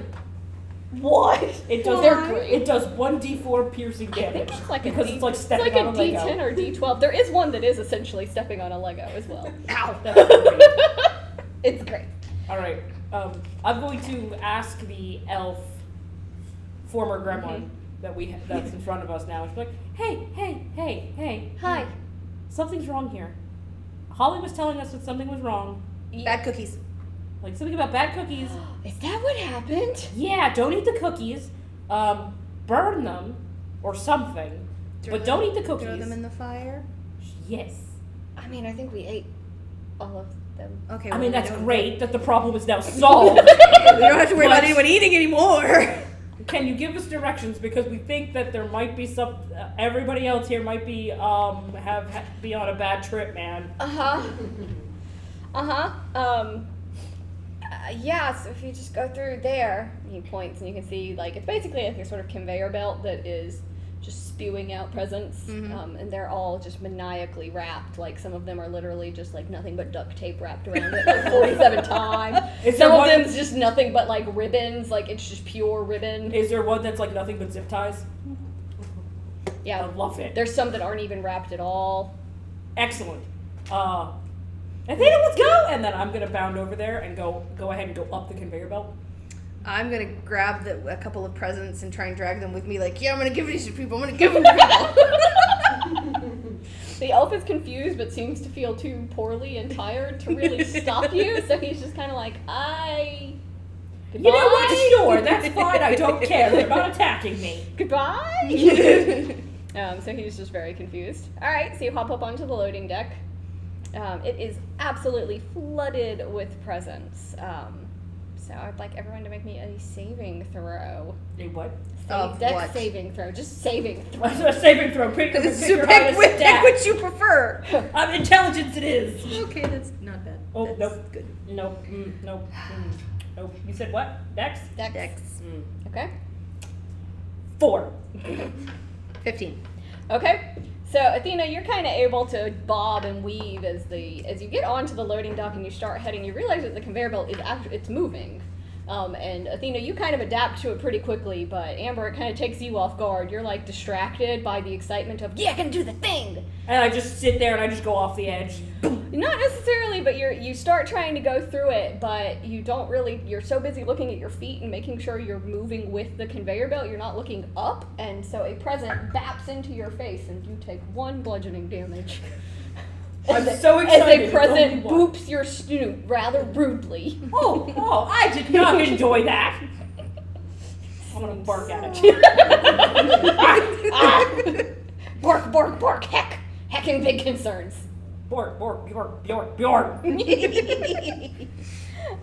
what? It does. They're great. It does 1d4 piercing I think damage it's like because it's like it's stepping like on a a Lego. D10 or D12. There is one that is essentially stepping on a Lego as well. Ow! That's great. It's great. All right. I'm going to ask the elf, former gremlin that's in front of us now. She's like, hey. Hi. Something's wrong here. Holly was telling us that something was wrong. Bad cookies. Like something about bad cookies. Is that what happened? Yeah, don't eat the cookies. Burn them or something. But don't eat the cookies. Throw them in the fire. Yes. I mean, I think we ate all of them. Okay. I mean, well, that's we don't- great that the problem is now solved. We don't have to worry about But- anyone eating anymore. Can you give us directions because we think that there might be some. Everybody else here might be be on a bad trip, man. Yeah, so if you just go through there, he points and you can see, like, it's basically like a sort of conveyor belt that is just spewing out presents, and they're all just maniacally wrapped. Like, some of them are literally just, like, nothing but duct tape wrapped around it, like, 47 times. Is Some there of one- them's just nothing but, like, ribbons, like, it's just pure ribbon. Is there one that's like nothing but zip ties? Yeah, I love it. there's some that aren't even wrapped at all. Excellent. Athena, let's go! And then I'm gonna bound over there and go ahead and go up the conveyor belt. I'm gonna grab a couple of presents and try and drag them with me. Like, yeah, I'm gonna give these to people. I'm gonna give them to people. The elf is confused but seems to feel too poorly and tired to really stop you, so he's just kind of like, You know what? Sure, that's fine. I don't care. They're not attacking me. Goodbye! So he's just very confused. Alright, so you hop up onto the loading deck. It is absolutely flooded with presents. So I'd like everyone to make me a saving throw. A what? Of Deck what? saving throw. Just saving throw. A saving throw. Pick your Pick highest stat. which you prefer. Intelligence it is. Okay, that's not bad. Oh, That's nope. Good. Nope. Nope. Nope. You said what? Dex? Dex. Okay. 4. 15. Okay. So Athena, you're kind of able to bob and weave as you get onto the loading dock and you start heading. You realize that the conveyor belt is it's moving, and Athena, you kind of adapt to it pretty quickly. But Amber, it kind of takes you off guard. You're like distracted by the excitement of I can do the thing. And I just sit there and I just go off the edge. Not necessarily, but you start trying to go through it, but you don't really. You're so busy looking at your feet and making sure you're moving with the conveyor belt. You're not looking up, and so a present baps into your face, and you take 1 bludgeoning damage. I'm so excited. As a present It's only one. boops your snoot rather rudely. Oh, I did not enjoy that. I'm gonna bark at it. Bark, hecking big concerns. Bjork.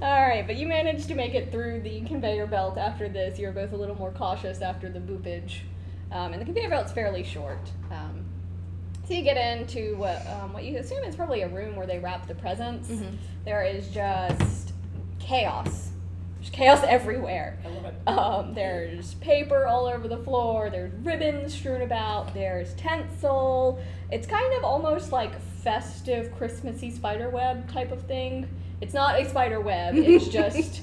Alright, but you managed to make it through the conveyor belt after this. You're both a little more cautious after the boopage. And the conveyor belt's fairly short. So you get into what you assume is probably a room where they wrap the presents. Mm-hmm. There is just chaos. There's chaos everywhere. I love it. There's paper all over the floor. There's ribbons strewn about. There's tinsel. It's kind of almost like festive, Christmassy spider web type of thing. It's not a spider web. It's just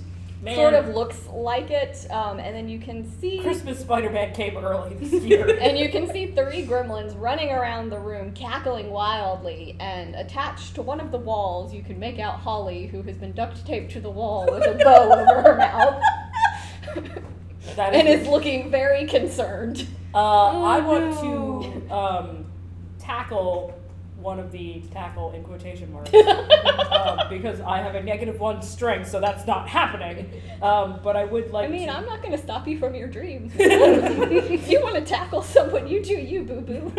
sort of looks like it. And then you can see Christmas Spider-Man came early this year. and you can see 3 gremlins running around the room, cackling wildly. And attached to one of the walls, you can make out Holly, who has been duct taped to the wall with a bow over her mouth, and is looking very concerned. I want to tackle one of the tackle in quotation marks because I have a -1 strength, so that's not happening. But I would like. I'm not going to stop you from your dreams. If you want to tackle someone, you do you, boo boo.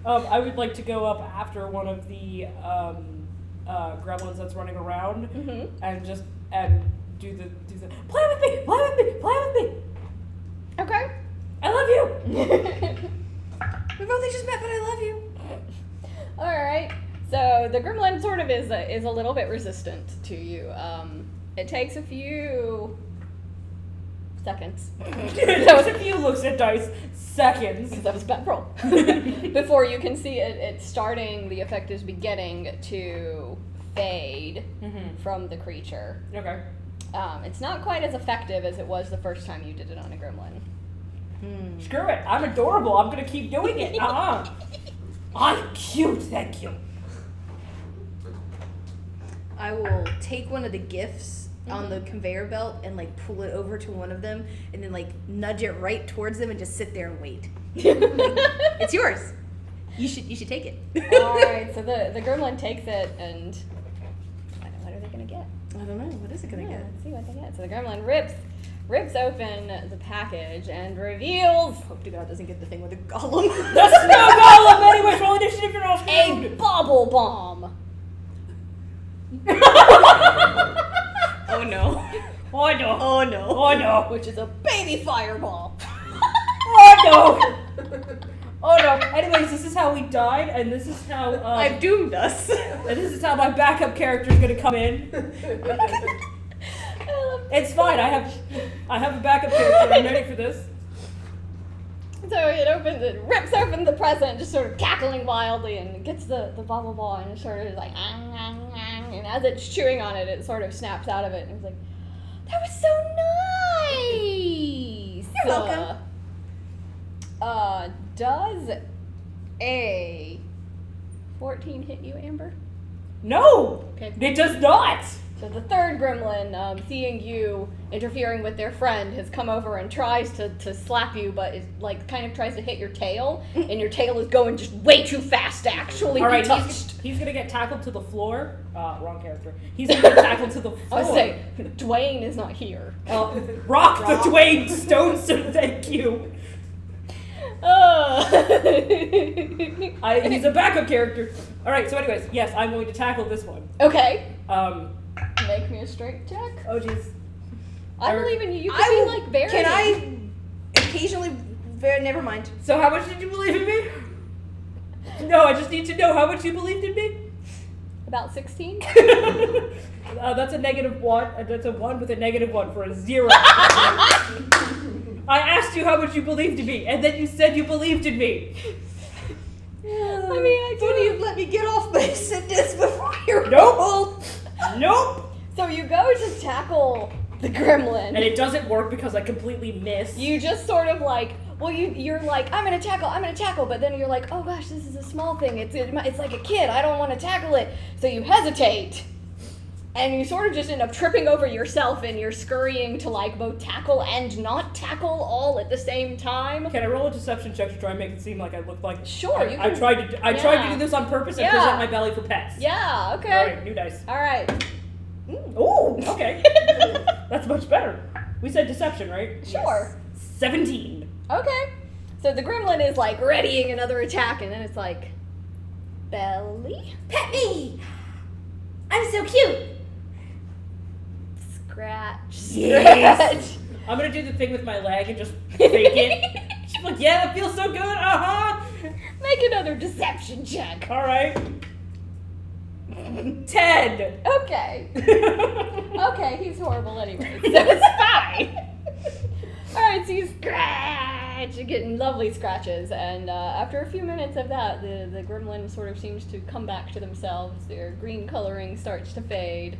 I would like to go up after one of the gremlins that's running around and do the play with me, play with me, play with me. Okay. I love you. We've only just met, but I love you. All right. So the gremlin sort of is a little bit resistant to you. It takes a few seconds. That was a few looks at dice. Seconds. Because that was a bad roll. Before you can see it starting, the effect is beginning to fade from the creature. Okay. It's not quite as effective as it was the first time you did it on a gremlin. Screw it. I'm adorable. I'm gonna keep doing it. I'm cute. Thank you. I will take one of the gifts on the conveyor belt and like pull it over to one of them and then like nudge it right towards them and just sit there and wait. It's yours. You should take it. Alright, so the gremlin takes it and what are they gonna get? I don't know. What is it gonna get? Let's see what they get. So the gremlin rips open the package and reveals Hope to God doesn't get the thing with a golem. That's no golem anyways. Roll initiative. You're all a screwed. bubble bomb. Oh no. Oh no. Oh no. Oh no. Which is a baby fireball. Oh no. Oh no. Anyways, this is how we died, and this is how I've doomed us. and this is how my backup character is gonna come in. It's fine. I have a backup character. I'm ready for this. So it rips open the present, just sort of cackling wildly, and gets the bubble ball, and it sort of is like, and as it's chewing on it, it sort of snaps out of it, and it's like, that was so nice! You're welcome. Does a 14 hit you, Amber? No. Okay. It does not. So the third gremlin, seeing you interfering with their friend, has come over and tries to slap you, but is like kind of tries to hit your tail, and your tail is going just way too fast to actually All right, be touched. he's gonna get tackled to the floor. Wrong character. He's gonna get tackled to the floor. I was saying, Dwayne is not here. Rock the Dwayne Stone, so thank you. He's a backup character. All right. So, anyways, yes, I'm going to tackle this one. Okay. Make me a strength check. Oh jeez. I believe in you. You can be like very. Can I occasionally? Never mind. So, how much did you believe in me? No, I just need to know how much you believed in me. About 16. That's a -1. That's a 1 with a -1 for a 0. I asked you how much you believed in me, and then you said you believed in me. I mean, Wouldn't you let me get off my sentence before you're Nope. Nope. So you go to tackle the gremlin. And it doesn't work because I completely miss. You just sort of like, well, you're like, I'm gonna tackle, but then you're like, oh gosh, this is a small thing. It's like a kid. I don't want to tackle it. So you hesitate, and you sort of just end up tripping over yourself, and you're scurrying to like both tackle and not tackle all at the same time. Can I roll a deception check to try and make it seem like I look like? Sure, you I can. tried to do this on purpose and Yeah. present my belly for pets. Yeah. Okay. All right, new dice. All right. Ooh, okay. That's much better. We said deception, right? Sure. 17. Okay. So the gremlin is like readying another attack, and then it's like, Belly? Pet me. I'm so cute. scratch. Yes. I'm gonna do the thing with my leg and just fake it. She's like, yeah, that feels so good. Make another deception check. All right. 10. Okay. Okay, he's horrible anyway, so it's fine. Alright, so you scratch, you're getting lovely scratches, and after a few minutes of that, the gremlin sort of seems to come back to themselves. Their green coloring starts to fade,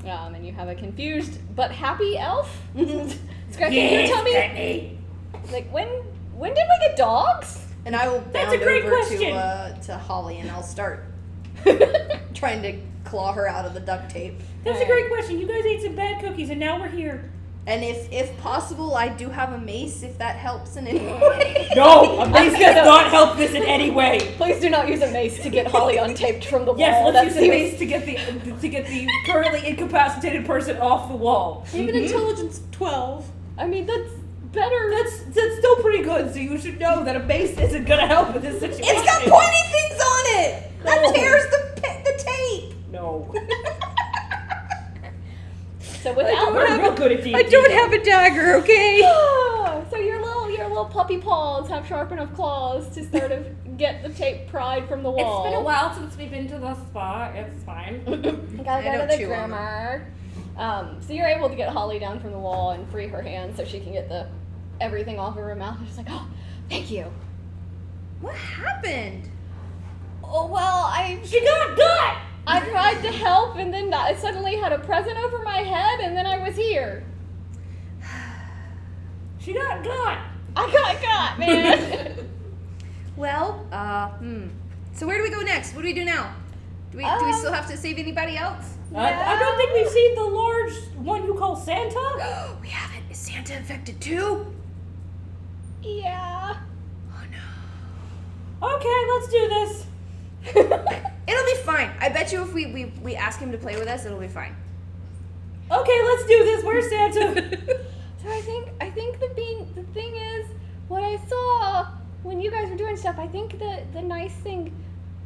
and you have a confused but happy elf scratching your tummy. Like, when did we get dogs? And I will That's bound a great over question. to Holly, and I'll start trying to claw her out of the duct tape. That's a great question. You guys ate some bad cookies, and now we're here. And if possible, I do have a mace, if that helps in any way. No, a mace does not help this in any way. Please do not use a mace to get Holly untaped from the wall. Yes, let's That use a mace to get the currently incapacitated person off the wall. Even intelligence 12. I mean, that's better. That's still pretty good. So you should know that a mace isn't gonna help in this situation. It's got pointy things on it. That No. tears the tape. No. So without We're real good at D&D. I don't have a dagger, okay? So your little puppy paws have sharp enough claws to sort of get the tape pried from the wall. It's been a while since we've been to the spa. It's fine. Gotta I go to don't the chew on grammar. So you're able to get Holly down from the wall and free her hand so she can get everything off of her mouth. She's like, oh, thank you. What happened? Oh, well, She got gut! I tried to help, and then I suddenly had a present over my head, and then I was here. She got gut! I got, man. Well, so where do we go next? What do we do now? Do we still have to save anybody else? I don't think we've seen the large one you call Santa. We haven't. Is Santa infected too? Yeah. Oh no. Okay, let's do this. It'll be fine. I bet you if we ask him to play with us, it'll be fine. Okay, let's do this. Where's Santa? So I think the thing is, what I saw when you guys were doing stuff, I think the nice thing,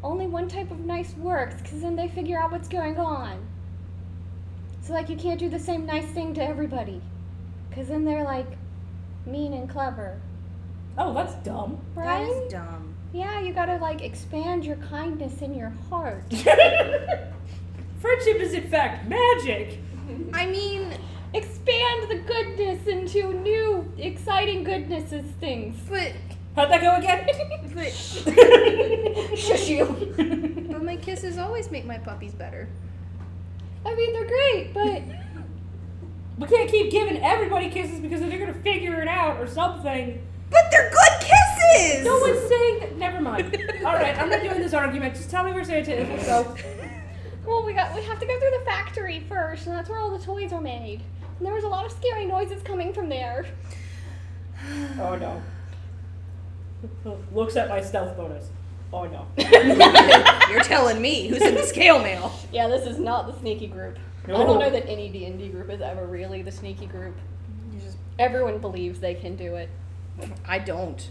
only one type of nice works, because then they figure out what's going on. So like you can't do the same nice thing to everybody, because then they're like mean and clever. Oh, that's dumb. Right? That is dumb. Yeah, you gotta like expand your kindness in your heart. Friendship is in fact magic. I mean, Expand the goodness into new, exciting goodnesses things. but How'd that go again? Shush you. but my kisses always make my puppies better. I mean, they're great, but We can't keep giving everybody kisses because they're gonna figure it out or something. But they're good kisses. No one's saying that. Never mind. All right, I'm not doing this argument. Just tell me where Santa is. Let's go. well, we have to go through the factory first, and that's where all the toys are made. And there was a lot of scary noises coming from there. Oh no. Looks at my stealth bonus. Oh no. You're telling me who's in the scale mail. Yeah, this is not the sneaky group. I No. don't know that any D&D group is ever really the sneaky group. Everyone believes they can do it. I don't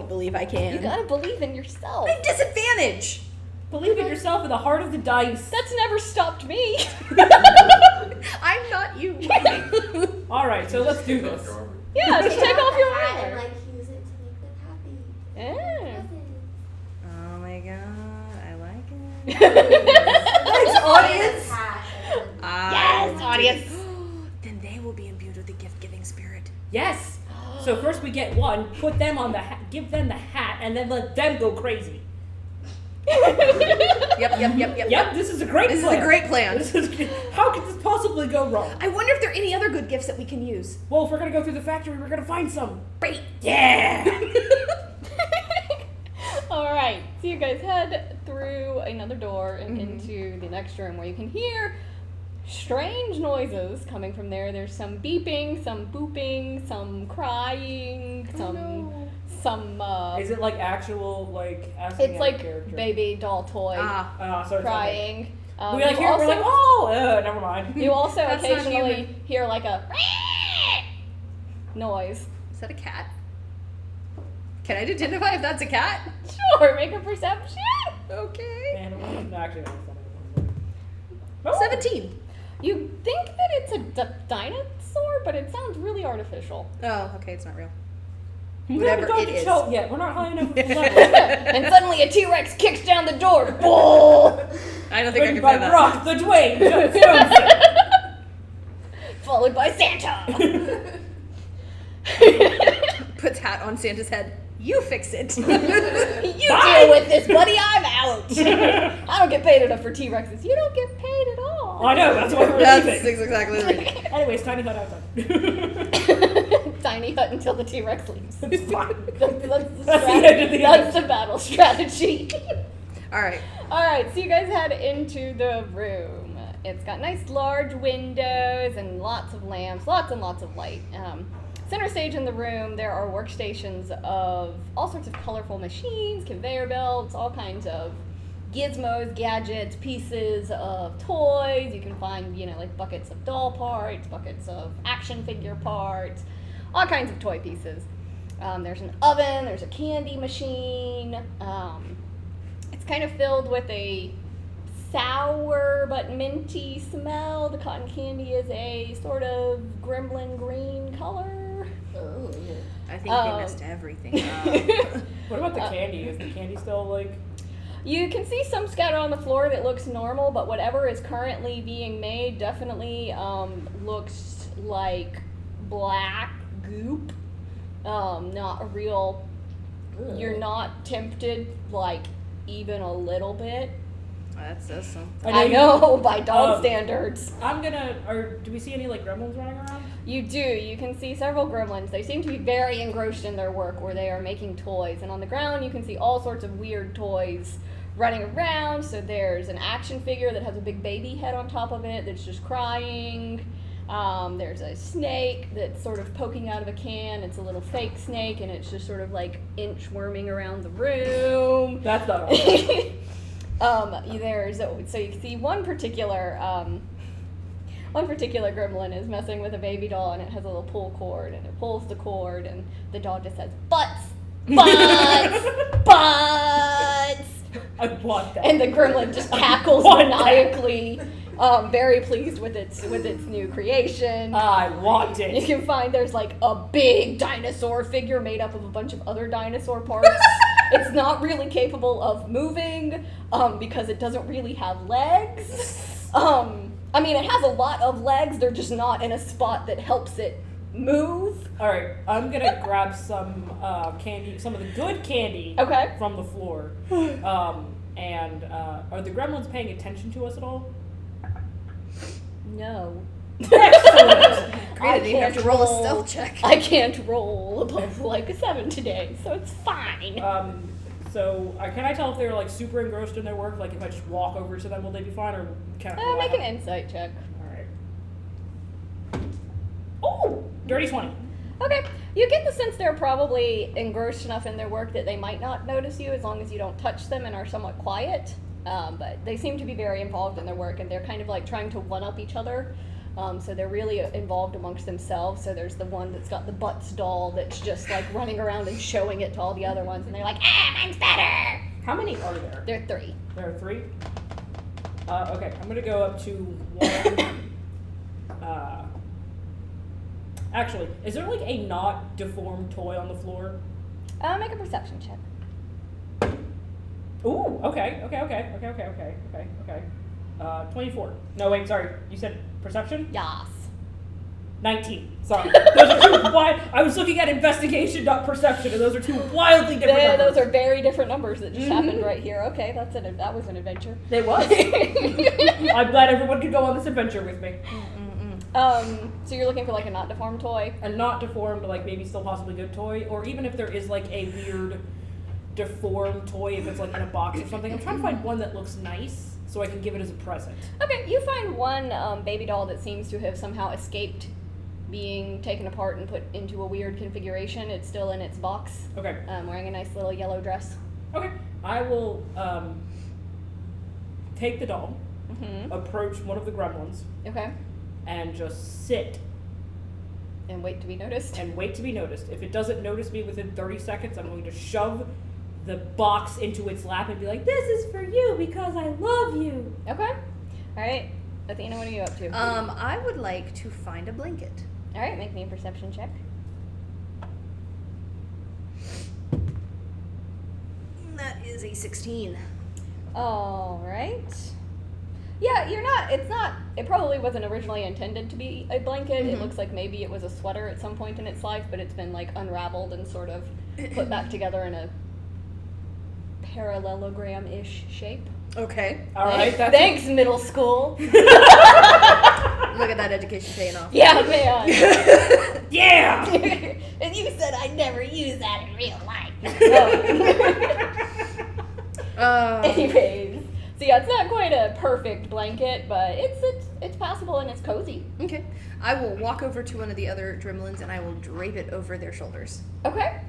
believe I can. You gotta believe in yourself. I have disadvantage. Believe in yourself in the heart of the dice. That's never stopped me. I'm not you. All right, so let's do this. Yeah, just take off your hat armor. and use it to make them happy. Yeah. Oh my god, I like it. Thanks, audience. Yes, audience. Then they will be imbued with the gift-giving spirit. Yes. So first we get one, put them on the hat, give them the hat, and then let them go crazy. Yep. This is a great This plan. is a great plan. How could this possibly go wrong? I wonder if there are any other good gifts that we can use. Well, if we're gonna go through the factory, we're gonna find some. Great. Yeah. All right, so you guys head through another door and into the next room where you can hear strange noises coming from there. There's some beeping, some booping, some crying, some Is it like actual like? Asking it's like character? baby doll toy So it's crying. We like hear. We're like, oh, never mind. You also That's not occasionally human. hear like a noise. Is that a cat? Can I identify if that's a cat? Sure, make a perception. Okay. Animal. No, actually, no, it's not. 17. You think that it's a dinosaur, but it sounds really artificial. Oh, okay, it's not real. We Whatever haven't gone it to is. Chelt yet. We're not high enough. And suddenly a T-Rex kicks down the door. Bull! I don't think I Written can by play that. Brock the Dwayne Johnson. Followed by Santa. Puts hat on Santa's head. You fix it. You deal with this, buddy. I'm out. I don't get paid enough for T-Rexes. You don't get paid at all. I know, that's why we're That's leaving. exactly right. Anyways, tiny hut outside. Tiny hut until the T-Rex leaves. It's fine. That's That's the end of the That's the battle strategy. All right. All right, so you guys head into the room. It's got nice large windows and lots of lamps, lots and lots of light. Center stage in the room, there are workstations of all sorts of colorful machines, conveyor belts, all kinds of gizmos, gadgets, pieces of toys. You can find, like buckets of doll parts, buckets of action figure parts, all kinds of toy pieces. There's an oven, there's a candy machine. It's kind of filled with a sour but minty smell. The cotton candy is a sort of gremlin green color. Oh. I think they messed everything up. What about the candy? Is the candy still like... You can see some scatter on the floor that looks normal, but whatever is currently being made definitely looks like black goop. Not a real... You're not tempted, like, even a little bit. That says something. I know, by dog standards. Do we see any, like, gremlins running around? You do. You can see several gremlins. They seem to be very engrossed in their work where they are making toys. And on the ground, you can see all sorts of weird toys running around. So there's an action figure that has a big baby head on top of it that's just crying. There's a snake that's sort of poking out of a can. It's a little fake snake, and it's just sort of like inchworming around the room. That's not all. So you can see one particular gremlin is messing with a baby doll, and it has a little pull cord, and it pulls the cord, and the doll just says, "Butts, butts, butts." I want that. And the gremlin just cackles maniacally, very pleased with its new creation. I want You it. can find there's like a big dinosaur figure made up of a bunch of other dinosaur parts. It's not really capable of moving because it doesn't really have legs. I mean, it has a lot of legs. They're just not in a spot that helps it move. All right, I'm gonna grab some candy, some of the good candy Okay. from the floor. And are the gremlins paying attention to us at all? No. Great, I I didn't have to can't roll a roll. stealth check. I can't roll above like a 7 today, so it's fine. Can I tell if they're like super engrossed in their work? Like if I just walk over to them, will they be fine, or can I? Make an insight check. All right. Oh, dirty 20. Okay, you get the sense they're probably engrossed enough in their work that they might not notice you as long as you don't touch them and are somewhat quiet. But they seem to be very involved in their work, and they're kind of like trying to one-up each other. So they're really involved amongst themselves. So there's the one that's got the butts doll that's just like running around and showing it to all the other ones, and they're like, mine's better! How many are there? There are 3. There are 3? Okay, I'm gonna go up to one. Actually, is there like a not deformed toy on the floor? Make a perception check. Ooh, okay. 24. No, wait, sorry. You said perception? Yas. 19. Sorry. Those are 2 wild. I was looking at investigation, not perception, and those are 2 wildly different numbers. Those are very different numbers that just happened right here. Okay, that was an adventure. It was. I'm glad everyone could go on this adventure with me. So you're looking for like a not deformed toy? A not deformed, like maybe still possibly good toy, or even if there is like a weird deformed toy, if it's like in a box or something. I'm trying to find one that looks nice so I can give it as a present. Okay, you find one baby doll that seems to have somehow escaped being taken apart and put into a weird configuration. It's still in its box. Okay. Wearing a nice little yellow dress. Okay. I will take the doll, Mm-hmm. approach one of the gremlins, Okay. and just sit And wait to be noticed. and wait to be noticed. If it doesn't notice me within 30 seconds, I'm going to shove the box into its lap and be like, "This is for you because I love you." Okay. All right. Athena, what are you up to? I would like to find a blanket. All right, make me a perception check. That is a 16. All right. Yeah, it probably wasn't originally intended to be a blanket. It looks like maybe it was a sweater at some point in its life, but it's been like unraveled and sort of put back together in a parallelogram-ish shape. Okay. All right. Thanks, middle school. Look at that education paying off. Yeah, man. Yeah. And you said I'd never use that in real life. Anyways, so yeah, it's not quite a perfect blanket, but it's passable and it's cozy. Okay. I will walk over to one of the other Gremlins and I will drape it over their shoulders. Okay.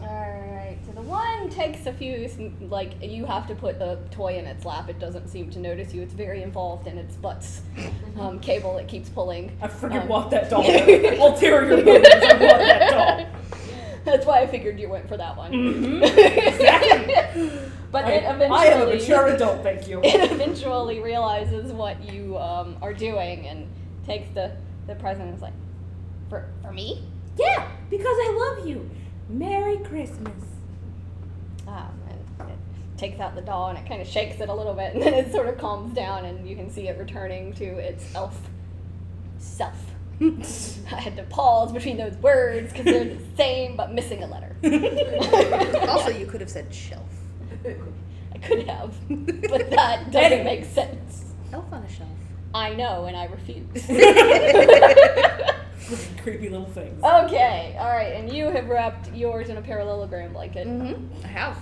Alright, so the one takes a few, like, you have to put the toy in its lap. It doesn't seem to notice you. It's very involved in its butt's cable it keeps pulling. I freaking want that doll. Ulterior motives. I want that doll. That's why I figured you went for that one. Mm-hmm. Exactly. But I eventually... am a mature adult, thank you. It eventually realizes what you are doing and takes the present and is like, for me? Yeah, because I love you. Merry Christmas. And it takes out the doll and it kind of shakes it a little bit and then it sort of calms down and you can see it returning to its elf self. I had to pause between those words because they're the same but missing a letter. Also, you could have said shelf. I could have, but that doesn't make sense. Elf on a shelf. I know, and I refuse. Creepy little things. Okay, alright, and you have wrapped yours in a parallelogram blanket. I have.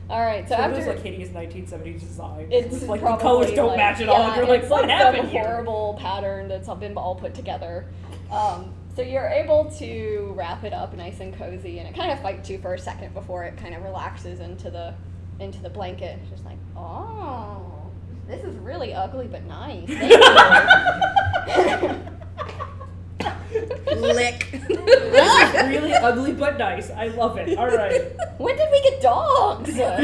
Alright, so It after... was like hideous 1970s design. It's like probably the colors don't like, match at all. And you're like, it's what some happened here? horrible pattern that's been all put together. So you're able to wrap it up nice and cozy, and it kind of fights you for a second before it kind of relaxes into the blanket. It's just like, oh, this is really ugly but nice. Thank you. Lick. This is really ugly but nice. I love it. All right. When did we get dogs? That's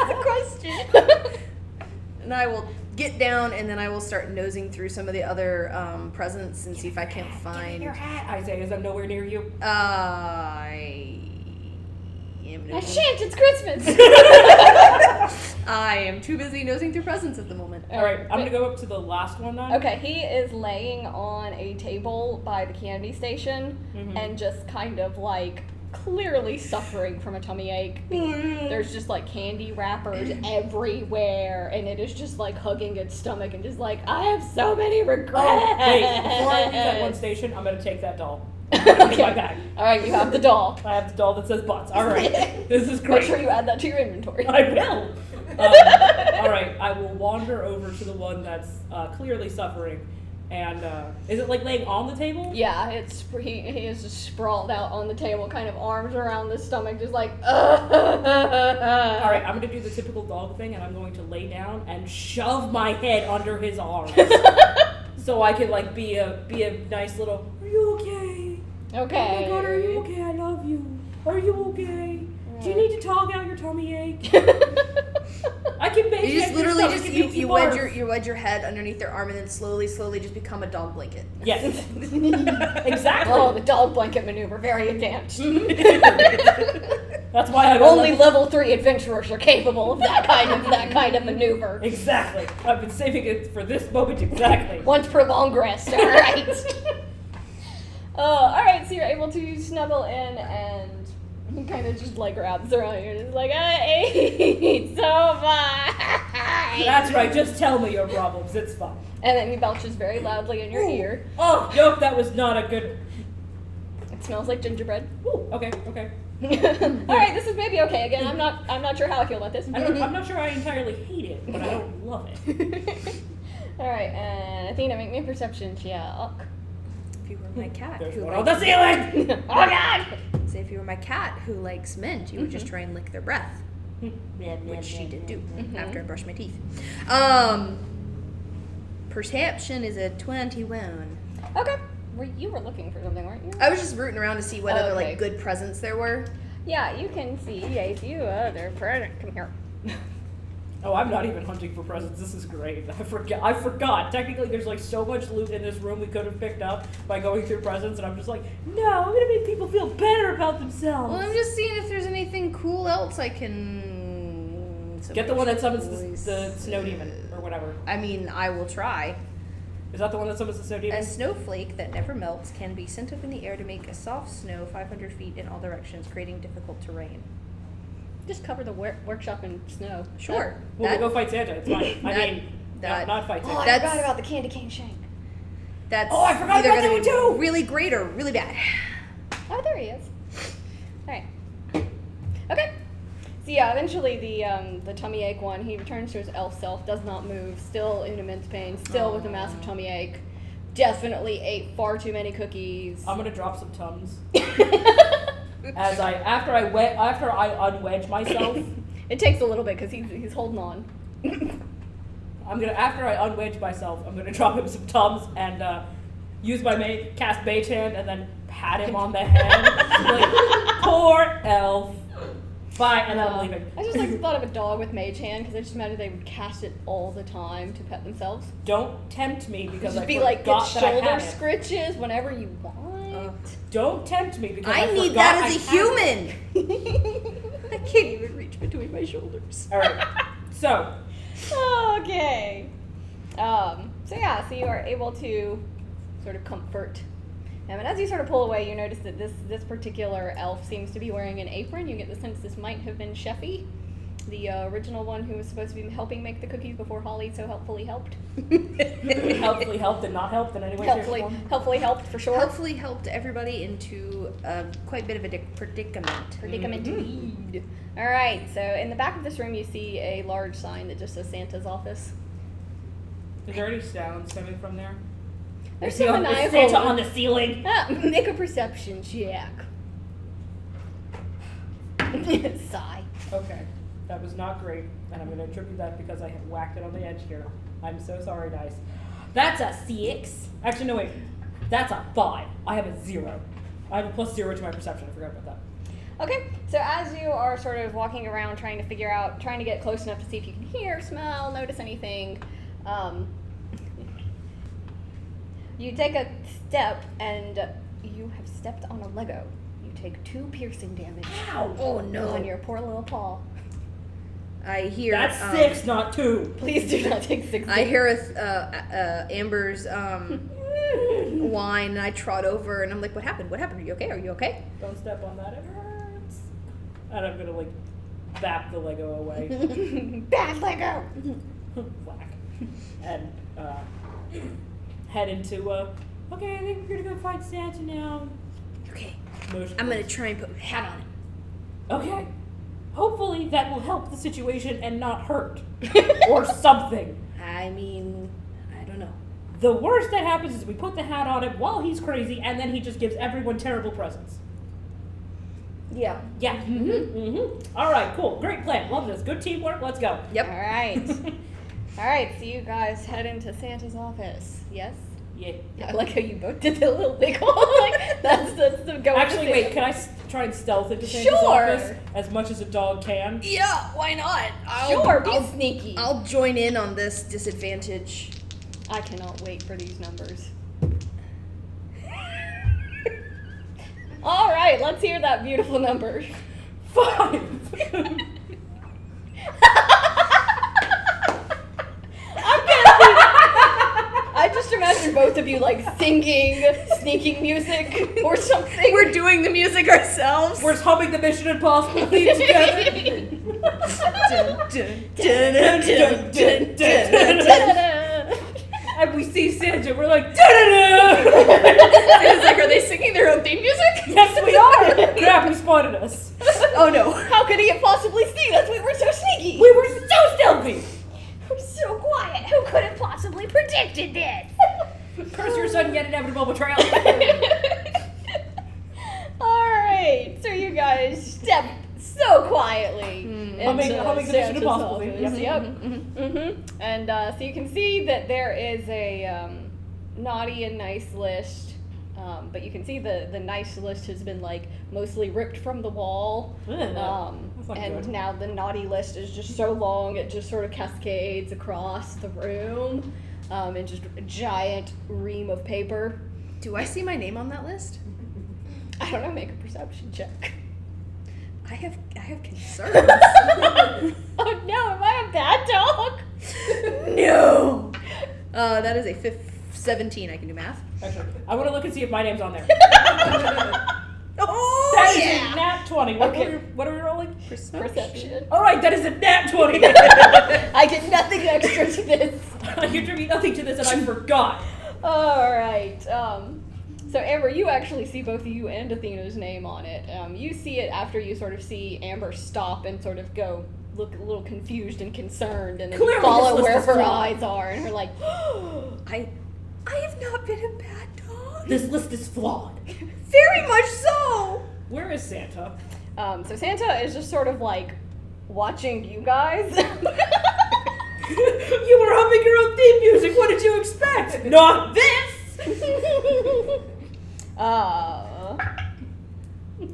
the question. And I will get down and then I will start nosing through some of the other presents and see if I can't find. Your hat, Isaiah, is I'm nowhere near you. I am. I shan't. It's Christmas. I am too busy nosing through presents at the moment. All right, I'm gonna go up to the last one now. Okay, he is laying on a table by the candy station and just kind of like clearly suffering from a tummy ache. There's just like candy wrappers everywhere and it is just like hugging its stomach and just like, I have so many regrets. Oh, wait, before I leave that one station, I'm gonna take that doll. Okay. My bag. Alright, you have the doll. I have the doll that says butts. All right, this is Make great. sure you add that to your inventory. I will. All right, I will wander over to the one that's clearly suffering. And is it like laying on the table? Yeah, he is just sprawled out on the table, kind of arms around the stomach, just like, All right, I'm gonna do the typical dog thing, and I'm going to lay down and shove my head under his arms, so I can like be a nice little. Are you okay? Okay. Oh my God, are you okay? I love you. Are you okay? Do you need to tog out your tummy ache? I can make You just literally stomach just if you barf. wedge your head underneath their arm and then slowly just become a dog blanket. Yes. Exactly. Oh, the dog blanket maneuver, very advanced. That's why I Only level 3 adventurers are capable of that kind of maneuver. Exactly. I've been saving it for this moment exactly. Once per long rest, alright. Alright, so you're able to snuggle in and he kind of just like wraps around you and is like, I ate so much. That's right, just tell me your problems, it's fine. And then he belches very loudly in your ear. Oh, nope, that was not a good... It smells like gingerbread. Ooh, okay. Alright, this is maybe okay. Again, I'm not sure how I feel about this. I'm not sure I entirely hate it, but I don't love it. Alright, and Athena, make me a perception check. If you were my cat There's who one on the ceiling! Oh god! say if you were my cat who likes mint, you would just try and lick their breath. Which she did do after I brushed my teeth. Perception is a 21. Okay. You were looking for something, weren't you? I was just rooting around to see what other Okay. like good presents there were. Yeah, you can see a few other presents. Come here. Oh, I'm not even hunting for presents. This is great. I forgot. Technically, there's like so much loot in this room we could have picked up by going through presents, and I'm just like, no, I'm gonna make people feel better about themselves. Well, I'm just seeing if there's anything cool else I can... Get the one that summons the snow demon, or whatever. I mean, I will try. Is that the one that summons the snow demon? A snowflake that never melts can be sent up in the air to make a soft snow 500 feet in all directions, creating difficult terrain. Just cover the workshop in snow. Sure. We'll go fight Santa. It's fine. Not fight Oh, Santa. I forgot about the candy cane shank. That's Oh, I forgot either about gonna that be one too! really great or really bad. Oh, there he is. Alright. Okay. So yeah, eventually the tummy ache one, he returns to his elf self, does not move, still in immense pain, still with a massive tummy ache. Definitely ate far too many cookies. I'm gonna drop some Tums. After I unwedge myself. It takes a little bit because he's holding on. After I unwedge myself, I'm gonna drop him some Tums and use my cast Mage Hand and then pat him on the head. Like, poor elf. Bye, and then I'm leaving. I just thought of a dog with mage hand because I just imagine they would cast it all the time to pet themselves. Don't tempt me because Just I be forgot like, get that I shoulder had it. scritches whenever you want. Don't tempt me because I need forgot that I as a had human. I can't even reach between my shoulders. All right. So Okay. So you are able to sort of comfort him. And as you sort of pull away, you notice that this particular elf seems to be wearing an apron. You get the sense this might have been Sheffy, the original one who was supposed to be helping make the cookies before Holly so helpfully helped. helpfully helped and not helped in any way, shape, or form. Helpfully helped for sure. Helpfully helped everybody into quite a bit of a predicament. Predicament indeed. All right, so in the back of this room, you see a large sign that just says Santa's office. Is there any sounds coming from there? There's Is some Santa maniacal. on the ceiling? Make a perception check. Sigh. Okay, that was not great, and I'm going to attribute that because I have whacked it on the edge here. I'm so sorry, dice. That's a 6. Actually, no, wait. That's a 5. I have a 0. I have a +0 to my perception. I forgot about that. Okay, so as you are sort of walking around trying to get close enough to see if you can hear, smell, notice anything, you take a step and you have stepped on a Lego. You take 2 piercing damage. Ow! Oh no. On your poor little paw. I hear That's 6, not 2. Please do not take 6 I hear Amber's whine, and I trot over, and I'm like, "What happened? What happened? Are you okay? Are you okay?" Don't step on that, it hurts. And I'm going to, bap the Lego away. Bad Lego! Whack. And, head into, okay, I think we're going to go find Santa now. Okay. Motion. I'm gonna try and put a hat on it. Okay. Hopefully that will help the situation and not hurt. Or something. I mean, I don't know. The worst that happens is we put the hat on him while he's crazy, and then he just gives everyone terrible presents. Yeah. Yeah. All right, cool. Great plan. Love this. Good teamwork. Let's go. Yep. All right, so you guys head into Santa's office. Yes? Yeah. I like how you both did the little wiggle. That's the go. Actually, wait. Can I try and stealth into Santa's Sure. office as much as a dog can? Yeah, why not? Sure, be sneaky. I'll join in on this disadvantage. I cannot wait for these numbers. All right, let's hear that beautiful number. 5. I just imagine both of you singing, sneaking music or something. We're doing the music ourselves. We're humming the Mission Impossible theme together. And we see Santa, we're like, da-da-da! It's like, are they singing their own theme music? Yes, we are! Crap, he spotted us. Oh no. How could he have possibly seen us? We were so sneaky. We were so stealthy! We're so quiet. Who could have possibly predicted this? Curse your sudden yet inevitable betrayal. Alright, so you guys step so quietly Humming into the Mission Santa's Impossible theme. office. Yep. And so you can see that there is a naughty and nice list But you can see the nice list has been like mostly ripped from the wall. That's not And good. now the naughty list is just so long it just sort of cascades across the room in just a giant ream of paper. Do I see my name on that list? I don't know, make a perception check. I have concerns. Oh no, am I a bad dog? No. That is a 17. I can do math. Actually, I want to look and see if my name's on there. Oh That is yeah. a nat 20. What, Okay. what are we rolling? Perception. All right, that is a nat 20. I get nothing extra to this. I contribute nothing to this, and I forgot. Alright, so Amber, you actually see both you and Athena's name on it. You see it after you sort of see Amber stop and sort of go look a little confused and concerned, and then Clearly follow this list where is her flawed. eyes are, and her like, I have not been a bad dog. This list is flawed. Very much so. Where is Santa? so Santa is just sort of like watching you guys. You were humming your own theme music. What did you expect? Not this. Oh,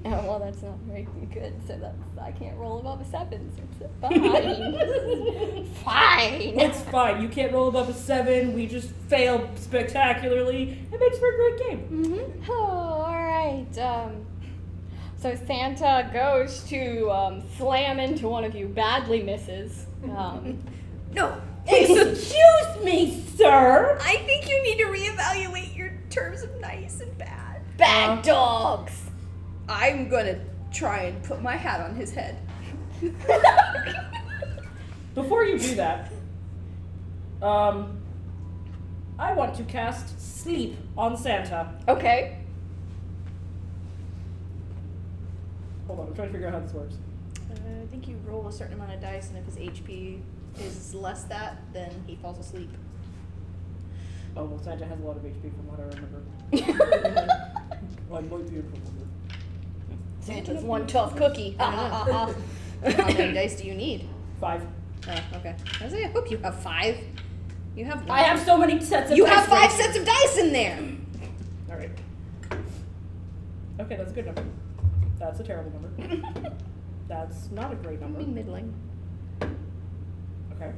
well, that's not very good, so I can't roll above a 7, so it's fine. It's fine. You can't roll above a 7. We just failed spectacularly. It makes for a great game. Oh, alright, so Santa goes to, slam into one of you, badly misses. No. Excuse me, sir. I think you need to reevaluate your terms of nice and bad. Bad dogs! I'm gonna try and put my hat on his head. Before you do that, I want to cast Sleep on Santa. Okay. Hold on, I'm trying to figure out how this works. I think you roll a certain amount of dice, and if his HP is less that, then he falls asleep. Oh, well, Santa has a lot of HP from what I remember. I might be able to remember. Santa's one tough cookie. How many dice do you need? 5. Oh, okay. I was like, I hope you have 5. You have. I have so many sets of You dice have 5 right sets here. of dice in there. All right. Okay, that's a good number. That's a terrible number. That's not a great I number. mean, middling. Okay.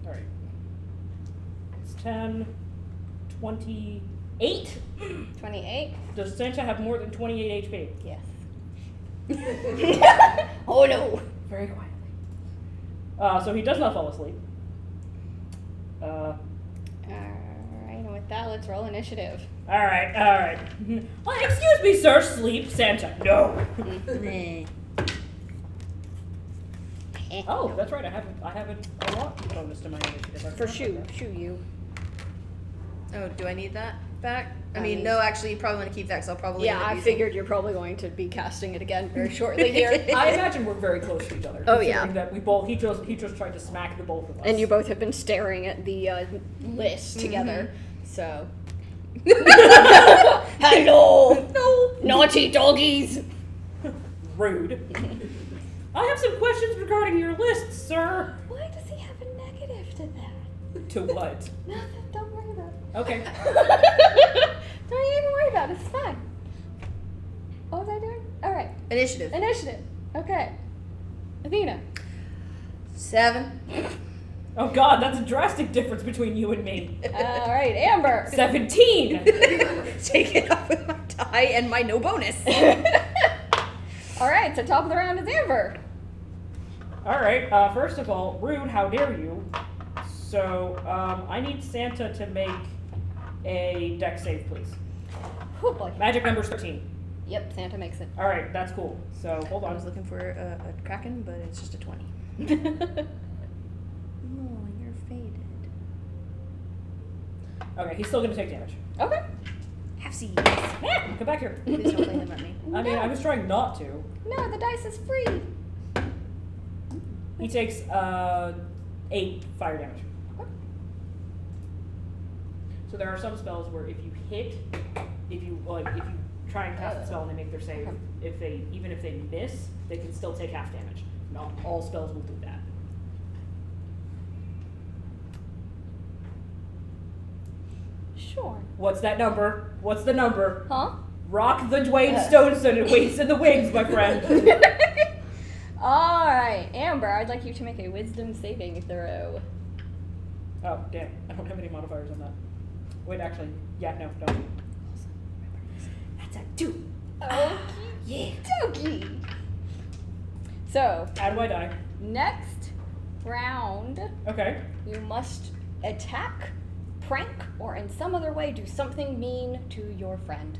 All right. It's 10, 28. 28? Does Santa have more than 28 HP? Yes. Oh no! Very quietly. So he does not fall asleep. Alright, and with that, let's roll initiative. All right. Well, excuse me, sir. Sleep, Santa. No. Oh, that's right. I have a lot bonus to my initiative. I For forgot about shoo you. Oh, do I need that back? I I mean, mean- no, actually, you probably want to keep that because I'll probably. Yeah, end up I using- figured you're probably going to be casting it again very shortly here. that. I imagine we're very close to each other. Oh, yeah. considering That we both. He just tried to smack the both of us. And you both have been staring at the list together, so. Hello! No. Naughty doggies! Rude. I have some questions regarding your list, sir. Why does he have a negative to that? To what? Nothing, don't worry about it. Okay. Don't even worry about it, it's fine. What was I doing? Alright, Initiative. initiative. Okay. Athena. 7. Oh God, that's a drastic difference between you and me. Alright, Amber. 17. Take it up with my die and my no bonus. Alright, so top of the round is Amber. All right. First of all, rude. How dare you? So I need Santa to make a dex save, please. Oh boy. Magic number 13. Yep, Santa makes it. All right, that's cool. So hold I was on. looking for a kraken, but it's just a 20. Oh, you're faded. Okay, he's still gonna take damage. Okay. Have seeds. Come back here. Please don't play them at me. I mean, I was trying not to. No, the dice is free. He takes 8 fire damage. So there are some spells where if you try and cast a spell and they make their save, even if they miss, they can still take half damage. Not all spells will do that. Sure. What's that number? What's the number? Huh? Rock the Dwayne Stoneson and waits in the wings, my friend. Alright, Amber, I'd like you to make a wisdom saving throw. Oh, damn. I don't have any modifiers on that. Wait, actually. Yeah, no. That's a 2. Okie Yeah. dokie. So, How do I die? next round, Okay. you must attack, prank, or in some other way do something mean to your friend.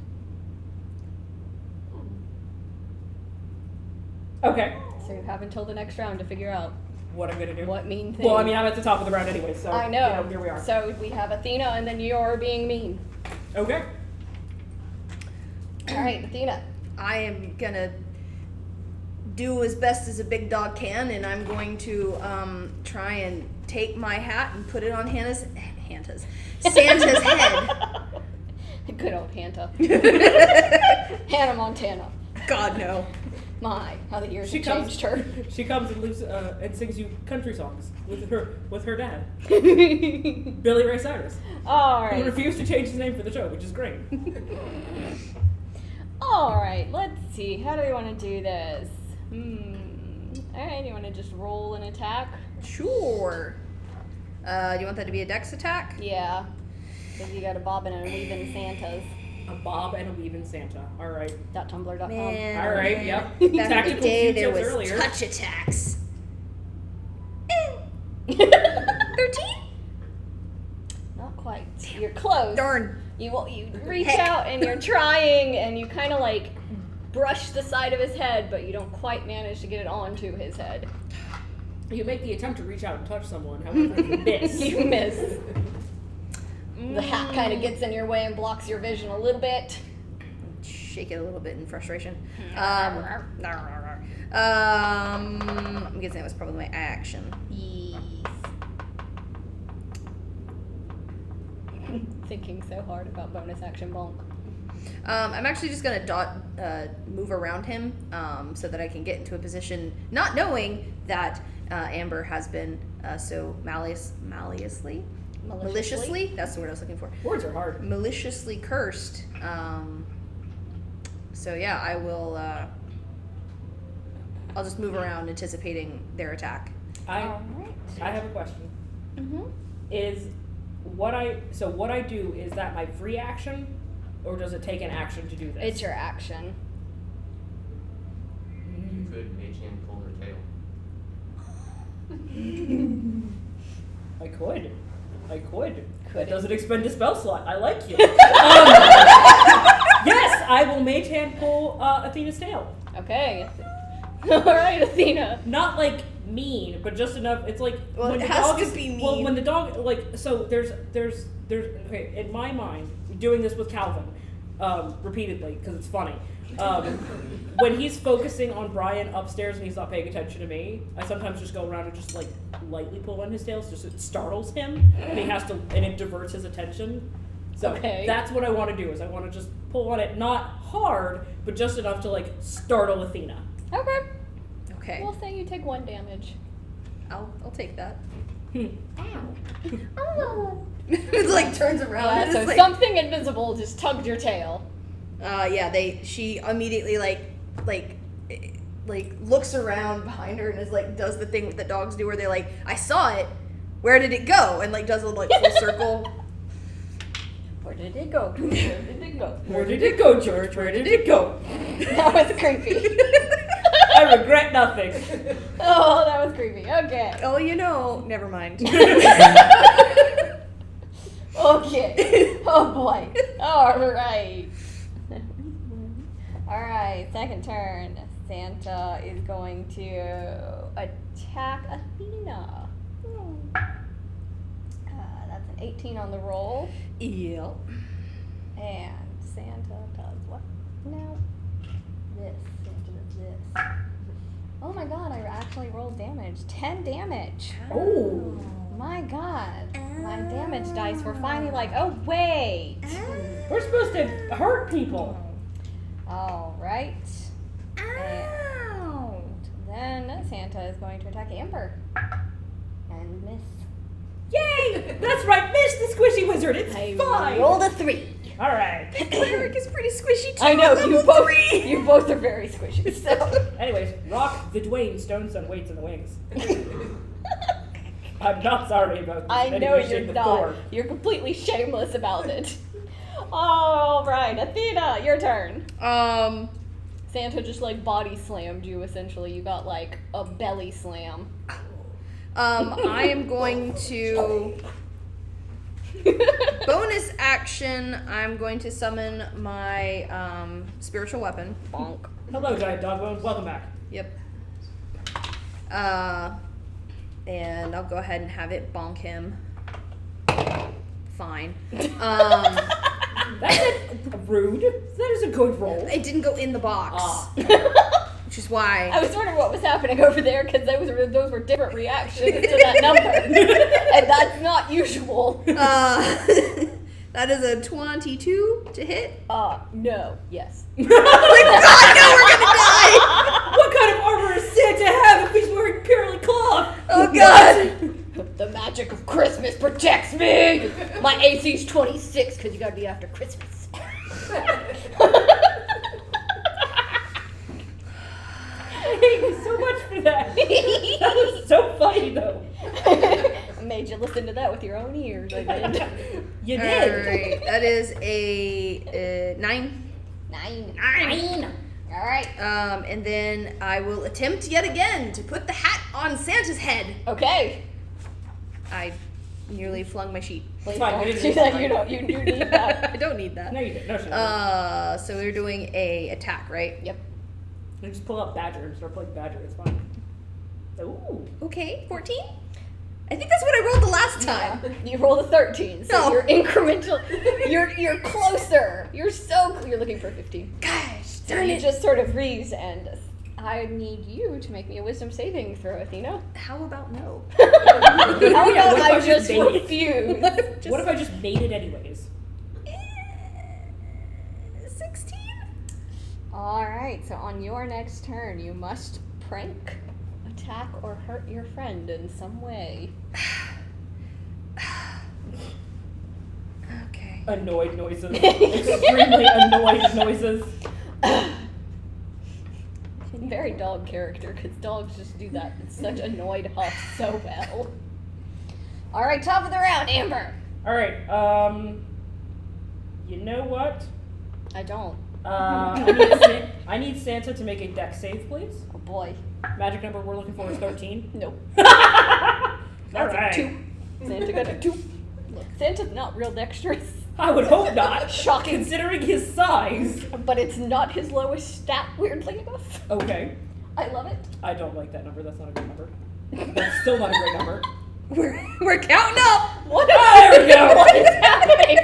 Okay. So you have until the next round to figure out What I'm gonna do. what mean thing. Well, I mean, I'm at the top of the round anyway, so. I know. You know, here we are. So we have Athena, and then you're being mean. Okay. All right, Athena. I am gonna do as best as a big dog can, and I'm going to try and take my hat and put it on Santa's head. Good old Hanta. Hannah Montana. God no. My, how the years She have comes- changed her. She comes and lives and sings you country songs with her dad, Billy Ray Cyrus, All who right. refused to change his name for the show, which is great. All right. Let's see. How do we want to do this? All right. You want to just roll an attack? Sure. Do you want that to be a dex attack? Yeah. Because you got a bobbin and a weaving Santas. A bob and a weaving Santa. All right. .tumblr.com. Man. All right. Yep. Back in the Tactical day, few there tips was earlier. touch attacks. 13? Not quite. You're close. Darn. You reach Heck. out and you're trying, and you kind of like brush the side of his head, but you don't quite manage to get it onto his head. You make the attempt to reach out and touch someone, however, you miss. You miss. The hat kind of gets in your way and blocks your vision a little bit. Shake it a little bit in frustration. I'm guessing that was probably my action. Yes. Thinking so hard about bonus action bonk. I'm actually just gonna move around him so that I can get into a position, not knowing that Amber has been so maliciously. That's the word I was looking for. Words are hard. Maliciously cursed. So yeah, I will. I'll just move around, anticipating their attack. I Alright. have a question. Mm-hmm. Is what I do, is that my free action, or does it take an action to do this? It's your action. You could mage hand pull her tail. I could. Could That doesn't expend a spell slot. I like you. Yes, I will mage hand pull Athena's tail. Okay. Alright, Athena. Not like mean, but just enough. It's like Well, when it the has dog to is, be Well, mean. when the dog so there's okay, in my mind, doing this with Calvin repeatedly because it's funny. When he's focusing on Brian upstairs and he's not paying attention to me, I sometimes just go around and just like lightly pull on his tail, so it startles him, and it diverts his attention. So Okay. that's what I want to do. Is I want to just pull on it, not hard, but just enough to like startle Athena. Okay. Okay, We'll say you take 1 damage. I'll take that. Oh. It like turns around. and So it's like, something invisible just tugged your tail. yeah, she immediately like looks around behind her and is like does the thing that dogs do where they like, I saw it. Where did it go? And like does a like full circle. Where did it go? Where did it go? Where did it go, George? Where did it go? That was creepy. I regret nothing. Oh, that was creepy. Okay. Oh, you know, never mind. Okay. Oh boy. Alright. Alright, second turn. Santa is going to attack Athena. That's an 18 on the roll. Yep. And Santa does what? No. This. Santa does this. Oh my god, I actually rolled damage. 10 damage. Oh. My god. My damage dice were finally like, oh wait. We're supposed to hurt people. Alright. Ow. Then Santa is going to attack Amber. And miss. Yay! Yay! That's right, miss the squishy wizard. It's I fine. rolled a 3. All right. Cleric is pretty squishy too. I know, level you both 3. you both are very squishy, so. Anyways, Rock the Dwayne Stone Sun waits in the wings. I'm not sorry about this. I in know any way, you're shape, or not. form. You're completely shameless about it. All right, Athena, your turn. Santa just like body slammed you. Essentially, you got like a belly slam. I am going to bonus action. I'm going to summon my spiritual weapon. Bonk. Hello, Giant Dogbones. Welcome back. Yep. And I'll go ahead and have it bonk him. Fine. That's rude. That is a good roll. It didn't go in the box, Ah. which is why. I was wondering what was happening over there because those were different reactions to that number, and that's not usual. That is a 22 to hit. No, yes. What kind of armor does Santa have if he's wearing purely cloth? Oh God! The magic of Christmas protects me. My AC's 26 because you gotta be after Christmas. I hate you so much for that. That was so funny, though. I made you listen to that with your own ears. I did. You did. Alright, that is a 9. 9. All right. And then I will attempt yet again to put the hat on Santa's head. Okay. I nearly flung my sheet. Please Fine, don't you didn't do need that. that. You need that. I don't need that. No, you didn't. No, she didn't. So we're doing a attack, right? Yep. You just pull out Badger and start playing Badger. It's fine. Ooh. Okay, 14? I think that's what I rolled the last time. Yeah. You rolled a 13, so No. you're incremental. You're closer. You're looking for 15. Gosh, So darn you it. just sort of freeze, and I need you to make me a wisdom saving throw, Athena. How about no? How Yeah, about what if I I just just made it? refuse? What if I just made it anyways? 16? Alright, so on your next turn, you must prank, attack, or hurt your friend in some way. Okay. Annoyed noises. Extremely annoyed noises. Very dog character, because dogs just do that. It's such annoyed huff so well. Alright, top of the round, Amber. Alright, you know what? I don't. I need Santa to make a dex save, please. Oh boy. Magic number we're looking for is 13. Nope. That's That's a 2. Santa got a 2. Look, Santa's not real dexterous. I would hope not. Shocking. Considering his size. But it's not his lowest stat, weirdly enough. Okay. I love it. I don't like that number. That's not a good number. That's still not a great number. We're counting up. What? There we go. What is happening?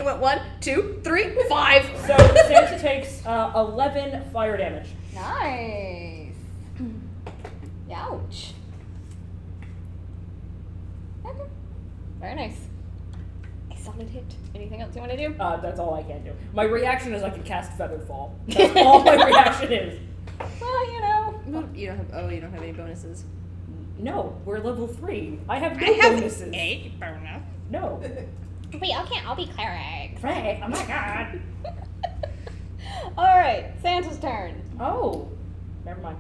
It went 1, 2, 3, 5. So Santa takes 11 fire damage. Nice. Ouch. Okay. Very nice. A solid hit. Anything else you want to do? That's all I can do. My reaction is I can cast Featherfall. That's all my reaction is. Well, you know. You don't have any bonuses. No, we're level 3. I have no I have bonuses. a bonus. No. Wait, okay, I'll be cleric. Right. Oh my god. Alright, Santa's turn. Oh. Never mind.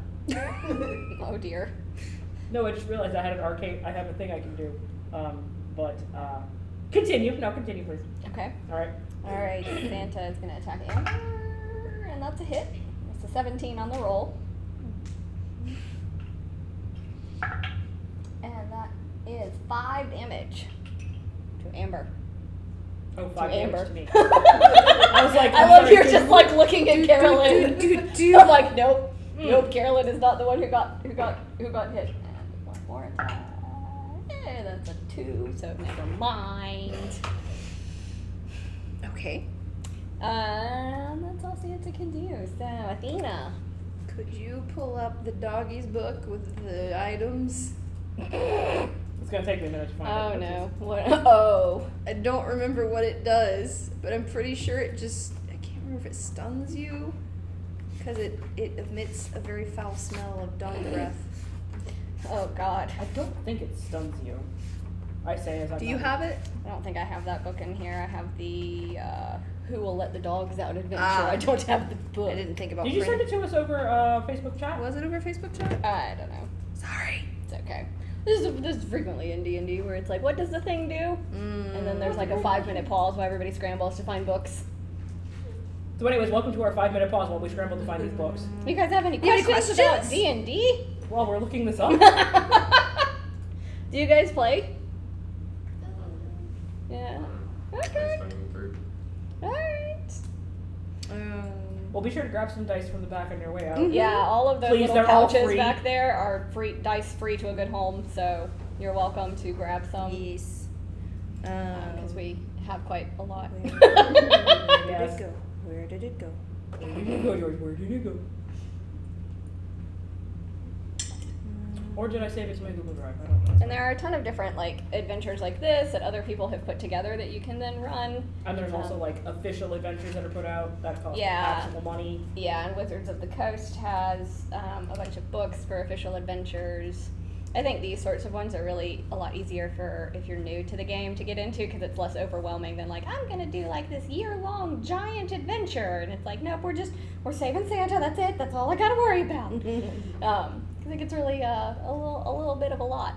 Oh dear. No, I just realized I had an arcade. I have a thing I can do. Continue. No, continue, please. Okay. Alright. Alright, Santa is going to attack Amber, and that's a hit. It's a 17 on the roll. And that is 5 damage to Amber. Oh, 5 Amber. damage to me. I was like, I I'm love sorry, you're dude. just like looking at Carolyn. I'm like, nope. Mm. Nope, Carolyn is not the one who got hit. And one more attack. Yeah, that's a 2, so never mind. Okay. That's all Santa can do. So, Athena. Could you pull up the doggies book with the items? It's gonna take me a minute to find Oh it. no. What? Oh. I don't remember what it does, but I'm pretty sure it just, I can't remember if it stuns you, because it emits a very foul smell of dog breath. Oh god. I don't think it stuns you. I say as I Do you have it? I don't think I have that book in here. I have the Who Will Let the Dogs Out adventure. Ah. I don't have the book. I didn't think about Did you send it to us over Facebook chat? Was it over Facebook chat? I don't know. Sorry. It's okay. This is frequently in D&D where it's like, what does the thing do? And then there's like a 5-minute pause while everybody scrambles to find books. So anyways, welcome to our 5-minute pause while we scramble to find these books. You guys have any You have any questions about questions? D&D? While we're looking this up. Do you guys play? Yeah. Okay. Alright. Well, be sure to grab some dice from the back on your way out. Yeah, all of those Please, little they're all pouches free. back there are free, dice free to a good home, so you're welcome to grab some. Yes. Because we have quite a lot. Yes. Where did it go? Where did it go, George? Where did it go? Or did I save it to my Google Drive? I don't know. And there are a ton of different like adventures like this that other people have put together that you can then run. And there's also like official adventures that are put out that cost Yeah. actual money. Yeah, and Wizards of the Coast has a bunch of books for official adventures. I think these sorts of ones are really a lot easier for if you're new to the game to get into because it's less overwhelming than like, I'm going to do like this year-long giant adventure. And it's like, nope, we're saving Santa, that's it, that's all I got to worry about. I think it's really a little bit of a lot.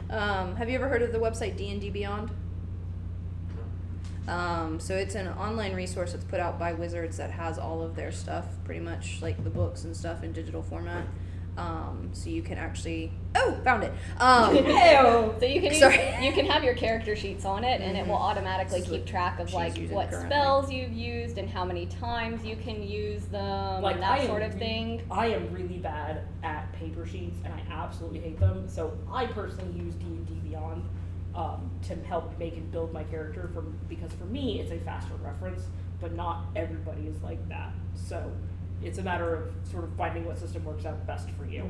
Have you ever heard of the website D&D Beyond? So it's an online resource that's put out by Wizards that has all of their stuff, pretty much like the books and stuff in digital format. So you can actually found it. So you can Sorry. you can have your character sheets on it, and it will automatically keep track of she's like using what currently. spells you've used and how many times you can use them, Like and that I sort am of thing. I am really bad at paper sheets, and I absolutely hate them. So I personally use D&D Beyond to help make and build my character because for me it's a faster reference, but not everybody is like that. So it's a matter of sort of finding what system works out best for you.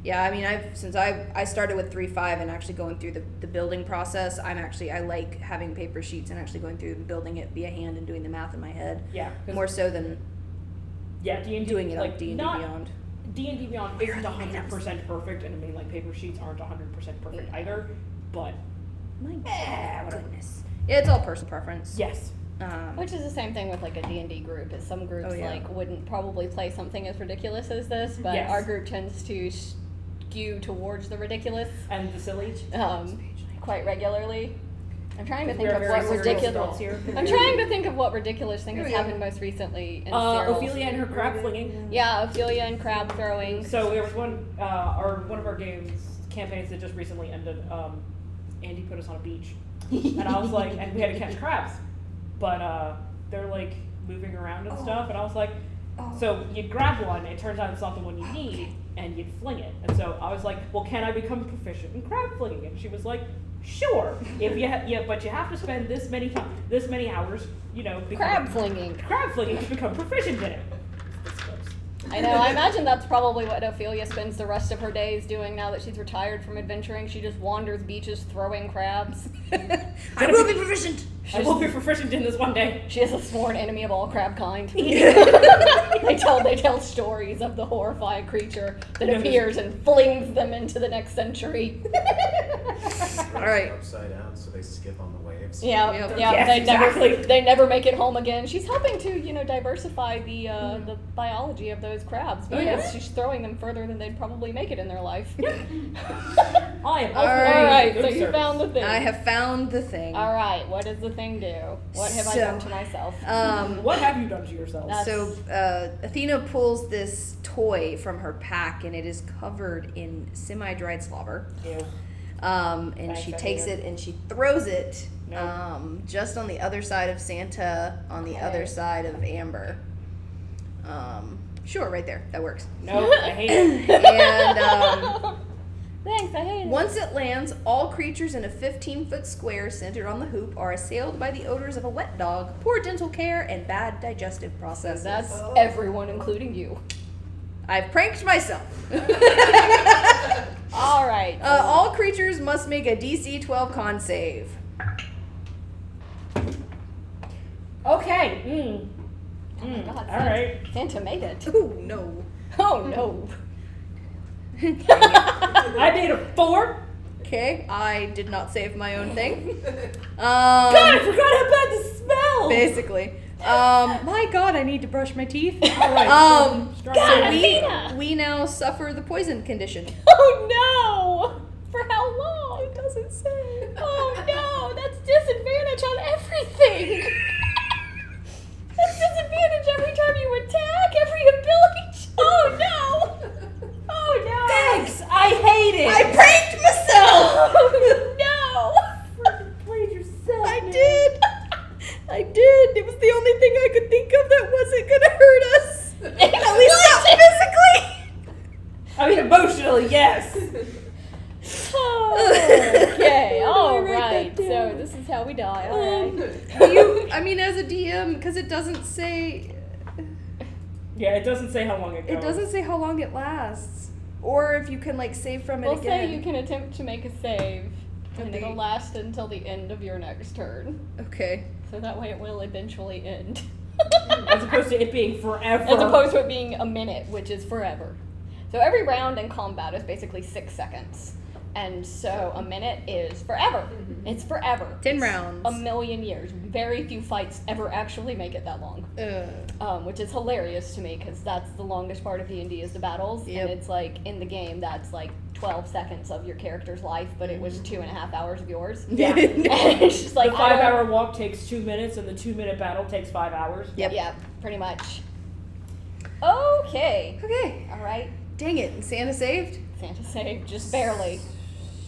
Yeah, I mean, since I started with 3.5 and actually going through the building process, I like having paper sheets and actually going through and building it via hand and doing the math in my head. Yeah, 'cause- More so than Yeah, D&D doing it like on D&D not- Beyond. D&D Beyond isn't 100% perfect, and I mean like paper sheets aren't 100% perfect either. But My whatever. goodness. Yeah, it's all personal preference. yes, Which is the same thing with like a D&D group. Is some groups Oh, yeah. like wouldn't probably play something as ridiculous as this, but Yes. our group tends to skew towards the ridiculous and the silly. quite regularly. I'm trying to think We're of very what serious ridiculous. adults here. I'm trying to think of what ridiculous thing Here has we go. happened most recently in Cyril's. Ophelia and her crab flinging. Yeah, Ophelia and crab throwing. So there was one of our campaigns that just recently ended. Andy put us on a beach, and I was like, and we had to catch crabs, but they're like moving around and stuff, and I was like, so you'd grab one. It turns out it's not the one you need, and you'd fling it. And so I was like, well, can I become proficient in crab flinging? And she was like, sure. If you but you have to spend this many hours, Crab flinging. crab flinging to become proficient in it. This close. I know. I imagine that's probably what Ophelia spends the rest of her days doing now that she's retired from adventuring. She just wanders beaches throwing crabs. I will be proficient. I will be proficient in this one day. She is a sworn enemy of all crab kind. They tell stories of the horrifying creature that appears and flings them into the next century. All right. Upside down, so they skip on the waves. Yeah, Yep. yeah. Yes, they exactly. they never make it home again. She's helping to diversify the biology of those crabs because yeah. she's throwing them further than they'd probably make it in their life. I am All All right. right, good so you service. found the thing. I have found the thing. All right, what does the thing do? What have I So, done to myself? What have you done to yourself? So Athena pulls this toy from her pack, and it is covered in semi-dried slobber. Ew. And Thanks, she I takes hate it and she throws it No. just on the other side of Santa, on the other side of Amber. Sure, right there. That works. No, I hate it. And Thanks, I hate it. once it lands, all creatures in a 15-foot square centered on the hoop are assailed by the odors of a wet dog, poor dental care, and bad digestive processes. That's everyone, including you. I've pranked myself. All right. All creatures must make a DC 12 con save. Okay. Oh my God, All right. Santa made it. Ooh, no. Oh no. I made a 4. Okay, I did not save my own thing. God, I forgot how bad this smells! Basically. My God, I need to brush my teeth. Alright, So Athena! we now suffer the poison condition. Oh no! For how long? It doesn't say. Oh no, that's disadvantage on everything! That's disadvantage every time you attack, every ability. Oh no! Oh no! Thanks! I hate it! I pranked myself! Oh no! Played yourself. I did. I did. It was the only thing I could think of that wasn't gonna hurt us. At least not physically. I mean, emotionally, yes. Okay, Where all did I write right. that So down? this is how we die. All right. I mean, as a DM, because it doesn't say. Yeah, it doesn't say how long it goes. It doesn't say how long it lasts, or if you can like save from it We'll again. say you can attempt to make a save, and Okay. it'll last until the end of your next turn. Okay. So that way it will eventually end. As opposed to it being forever. As opposed to it being a minute, which is forever. So every round in combat is basically 6 seconds. And so a minute is forever. It's forever. 10 It's rounds. A million years. Very few fights ever actually make it that long. Which is hilarious to me because that's the longest part of D&D is the battles. Yep. And it's like, in the game, that's like 12 seconds of your character's life, but it was 2.5 hours of yours. Yeah. And it's just like, The I don't- 5-hour walk takes 2 minutes, and the 2-minute battle takes 5 hours. Yep. Yeah, pretty much. Okay. Okay. All right. Dang it. And Santa saved? Santa saved, just barely.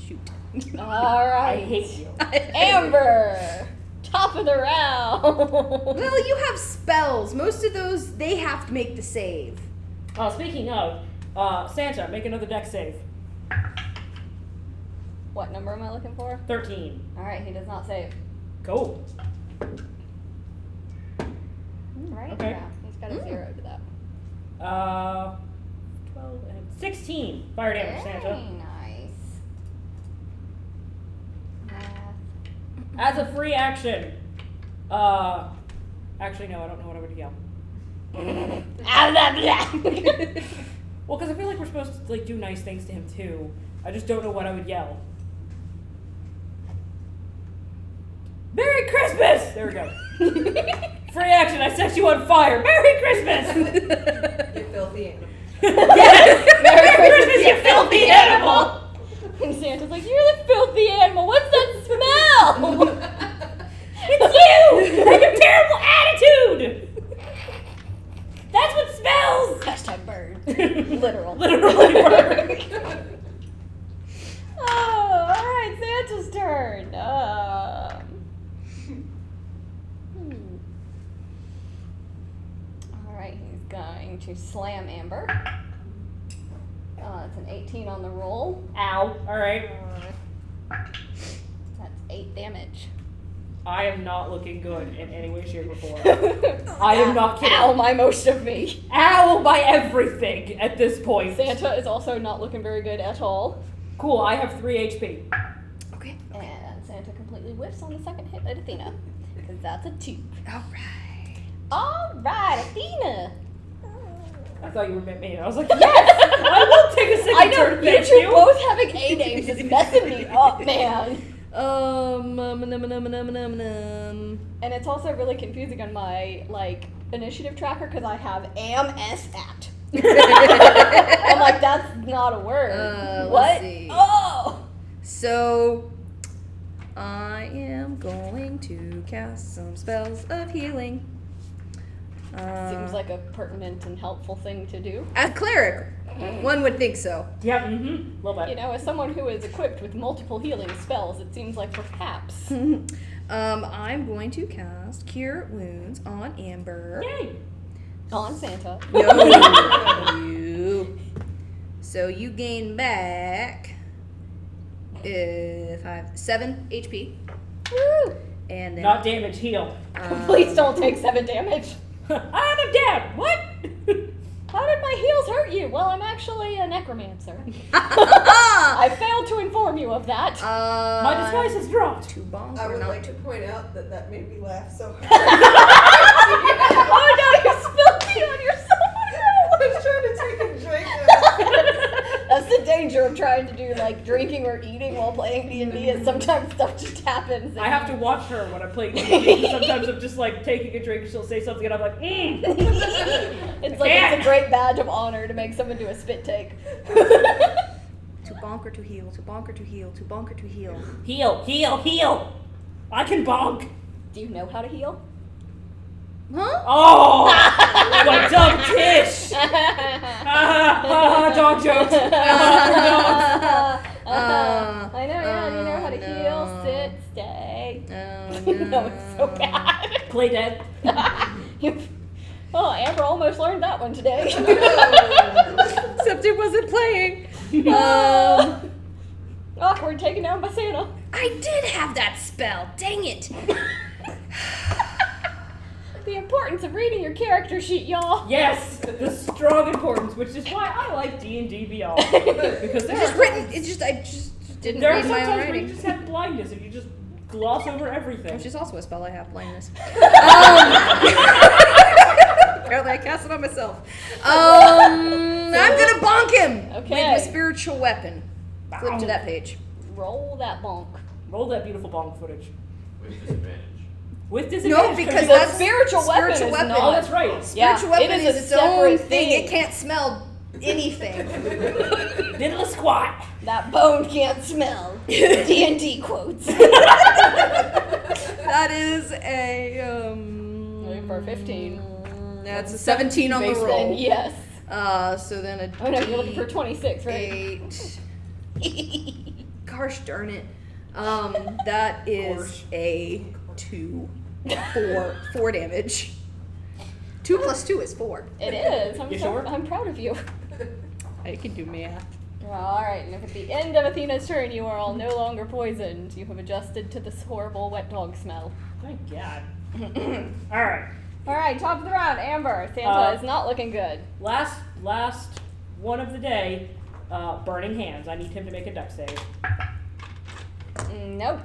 Shoot. All right. I hate you. Amber, top of the round. Well, you have spells. Most of those, they have to make the save. Speaking of, Santa, make another deck save. What number am I looking for? 13. All right, he does not save. Go. Right? Okay. Yeah, he's got a 0 to that. 12 and 16 fire damage, Very Santa. nice. Math. As a free action, actually no, I don't know what I would yell. Ah, blah, blah. Well, because I feel like we're supposed to like do nice things to him too. I just don't know what I would yell. Merry Christmas! There we go. Free action, I set you on fire. Merry Christmas! You filthy animal. Yes! Merry Christmas, you filthy animal! And Santa's like, you're the filthy animal. What's that smell? It's you! And your terrible attitude! That's what smells! Hashtag bird. Literal. Literally burn. Oh, alright, Santa's turn. Alright, he's going to slam Amber. It's an 18 on the roll. Ow. Alright. That's 8 damage. I am not looking good in any way, shape, or form. I am not kidding. Ow, my most of me. Ow by everything at this point. Santa is also not looking very good at all. Cool, I have 3 HP. Okay. And Santa completely whiffs on the second hit at Athena. Because that's a 2. Alright. Alright, Athena. I thought you were meant me. I was like, yes! I will take a I second know, turn, you thank two you! both having A names is messing me up, man. And it's also really confusing on my, initiative tracker because I have am-s-at. I'm like, that's not a word. Let's What? see. Oh! So, I am going to cast some spells of healing. Seems like a pertinent and helpful thing to do. As a cleric, one would think so. Yep, mm-hmm. Little bit. You know, as someone who is equipped with multiple healing spells, it seems like perhaps. I'm going to cast Cure Wounds on Amber. Yay! On Santa. No, you. So you gain back 7 HP. Woo! And then Not damage, heal. Please don't take 7 damage. I'm dead! What? How did my heals hurt you? Well, I'm actually a necromancer. I failed to inform you of that. My disguise has dropped. 2 bombs I or would not? like to point out that made me laugh so hard. Oh no, you spilled tea on your I was trying to take a drink. That's the danger of trying to do, drinking or eating while playing D&D, and sometimes stuff just happens. I have to watch her when I'm playing D&D. Sometimes I'm just like taking a drink, she'll say something, and I'm like, It's like it's a great badge of honor to make someone do a spit take. To bonk or to heal, to bonk or to heal, to bonk or to heal. Heal, heal, heal! I can bonk! Do you know how to heal? Huh? Oh! What a dumb tish! Dog jokes! I know, yeah, you know how to heal, sit, stay. No, it's so bad. Play dead. Oh, Amber almost learned that one today. Except it wasn't playing. Awkward, taken down by Santa. I did have that spell. Dang it. The importance of reading your character sheet, y'all. Yes, the strong importance, which is why I like D&D Beyond. Because It's just written. It's just I just didn't there are read my own sometimes where you writing. just have blindness and you just gloss over everything. Which is also a spell I have, blindness. Apparently I cast it on myself. I'm gonna bonk him Okay. with my spiritual weapon. Flip to that page. Roll that bonk. Roll that beautiful bonk footage. With disadvantage. With disadvantage. No, because The that's spiritual weapon is Oh, not. that's right. spiritual Yeah, weapon it is is a its own separate thing. thing. It can't smell anything. Diddle a squat. That bone can't smell. D&D quotes. That is a For 15. That's a 17 on the Base Then roll. yes. So then a Oh no, you're looking for 26, right? 8. Gosh darn it. That is a 2. 4 damage. 2 plus 2 is 4. It is. You sure? I'm proud of you. I can do math. Alright, and if at the end of Athena's turn you are all no longer poisoned, you have adjusted to this horrible wet dog smell. Thank God. Alright. Alright, top of the round, Amber. Santa is not looking good. Last one of the day. Burning hands. I need him to make a dex save. Nope.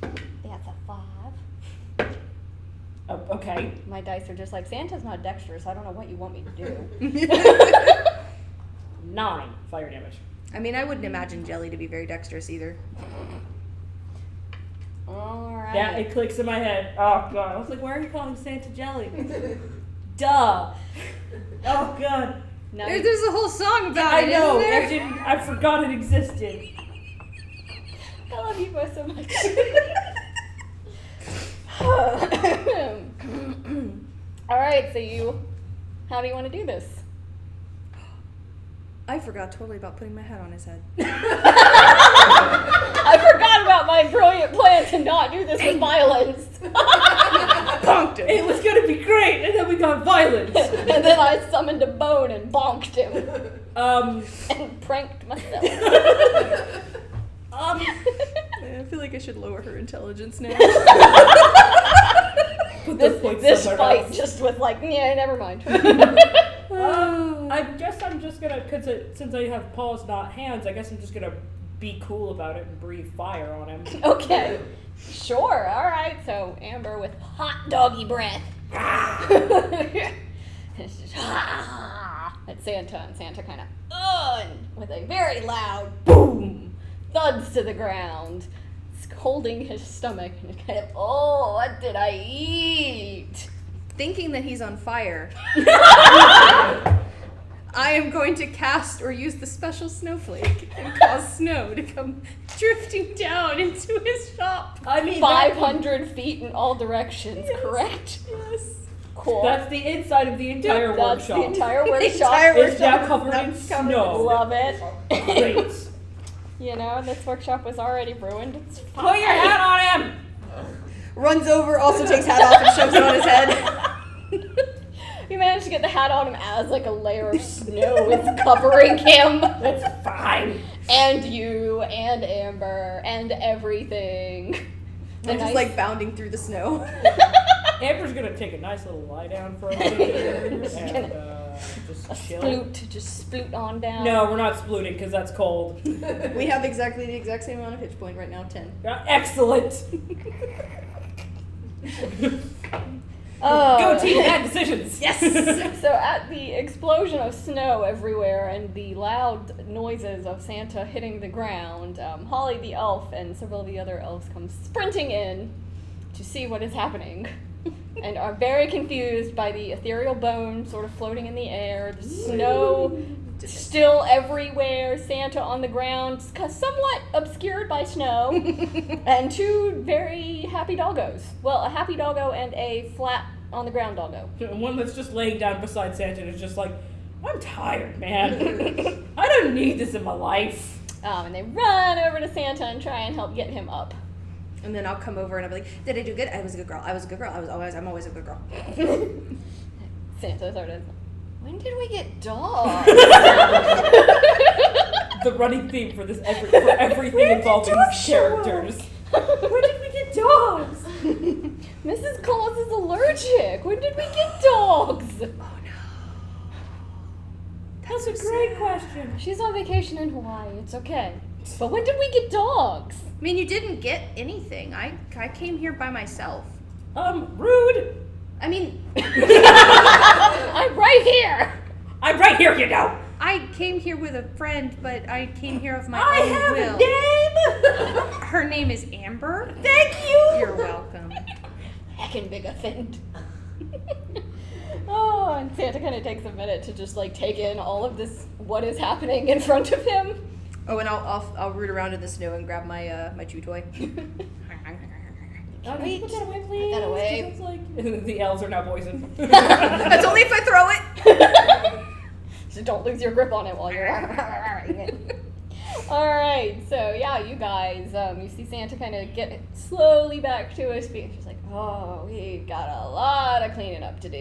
That's a 5. Oh, okay. My dice are just like, Santa's not dexterous, I don't know what you want me to do. 9 fire damage. I mean, I wouldn't imagine Jelly to be very dexterous either. Alright. Yeah, it clicks in my head. Oh God. I was like, why are you calling Santa Jelly? Duh. Oh God. No, There's a whole song about I it. know. Isn't there? I forgot it existed. I love you both so much. Alright, so how do you want to do this? I forgot totally about putting my hat on his head. I forgot about my brilliant plan to not do this with violence. Bonked him. It was gonna be great, and then we got violence. And then I summoned a bone and bonked him. Um. And pranked myself. I feel like I should lower her intelligence now. Put those points This somewhere fight else. just with like, yeah, never mind. I guess I'm just gonna, since I have paws, not hands, I guess I'm just gonna be cool about it and breathe fire on him. Okay. Sure, alright, so Amber with hot doggy breath. It's just at Santa, and Santa kind of with a very loud boom thuds to the ground, holding his stomach and kind of, oh, what did I eat? Thinking that he's on fire, I am going to cast or use the special snowflake and cause snow to come drifting down into his shop. I mean, 500 feet in all directions, Yes. correct? Yes. Cool. that's the inside of the entire That's the workshop. entire The workshop. entire It's now workshop covered is in now covered snow. Love it. Great. You know, this workshop was already ruined. It's fine. Put your hat on him! Runs over, also takes hat off and shoves it on his head. You managed to get the hat on him as like a layer of snow is covering him. That's fine. And you, and Amber, and everything. The I'm just nice- like bounding through the snow. Amber's gonna take a nice little lie down for a minute and just chill. just sploot on down. No, we're not splooting because that's cold. We have exactly the exact same amount of hit point right now, 10. Excellent. Go team, bad decisions. Yes. So at the explosion of snow everywhere and the loud noises of Santa hitting the ground, Holly the elf and several of the other elves come sprinting in to see what is happening and are very confused by the ethereal bone sort of floating in the air, the snow still everywhere, Santa on the ground, somewhat obscured by snow, and two very happy doggos. Well, a happy doggo and a flat on the ground doggo. One that's just laying down beside Santa and is just like, I'm tired, man. I don't need this in my life. And they run over to Santa and try and help get him up. And then I'll come over and I'll be like, did I do good? I was a good girl. I was a good girl. I'm always a good girl. Santa sort of, when did we get dogs? The running theme for this for everything involving these characters. When did we get dogs? Mrs. Claus is allergic. When did we get dogs? Oh no. That's a great question. She's on vacation in Hawaii. It's okay. But when did we get dogs? I mean, you didn't get anything. I came here by myself. Rude. I mean, I'm right here. I'm right here, you know. I came here with a friend, but I came here of my I own have will. a name. Her name is Amber. Thank you. You're welcome. Heckin' big offend. Oh, and Santa kind of takes a minute to just like take in all of this, what is happening in front of him. Oh, and I'll root around in the snow and grab my my chew toy. Can you put that away, please? Put that away. It's like the elves are now poisoned. That's only if I throw it. So don't lose your grip on it while you're Alright, so yeah, you guys, you see Santa kind of get slowly back to his feet. She's like, oh, we've got a lot of cleaning up to do.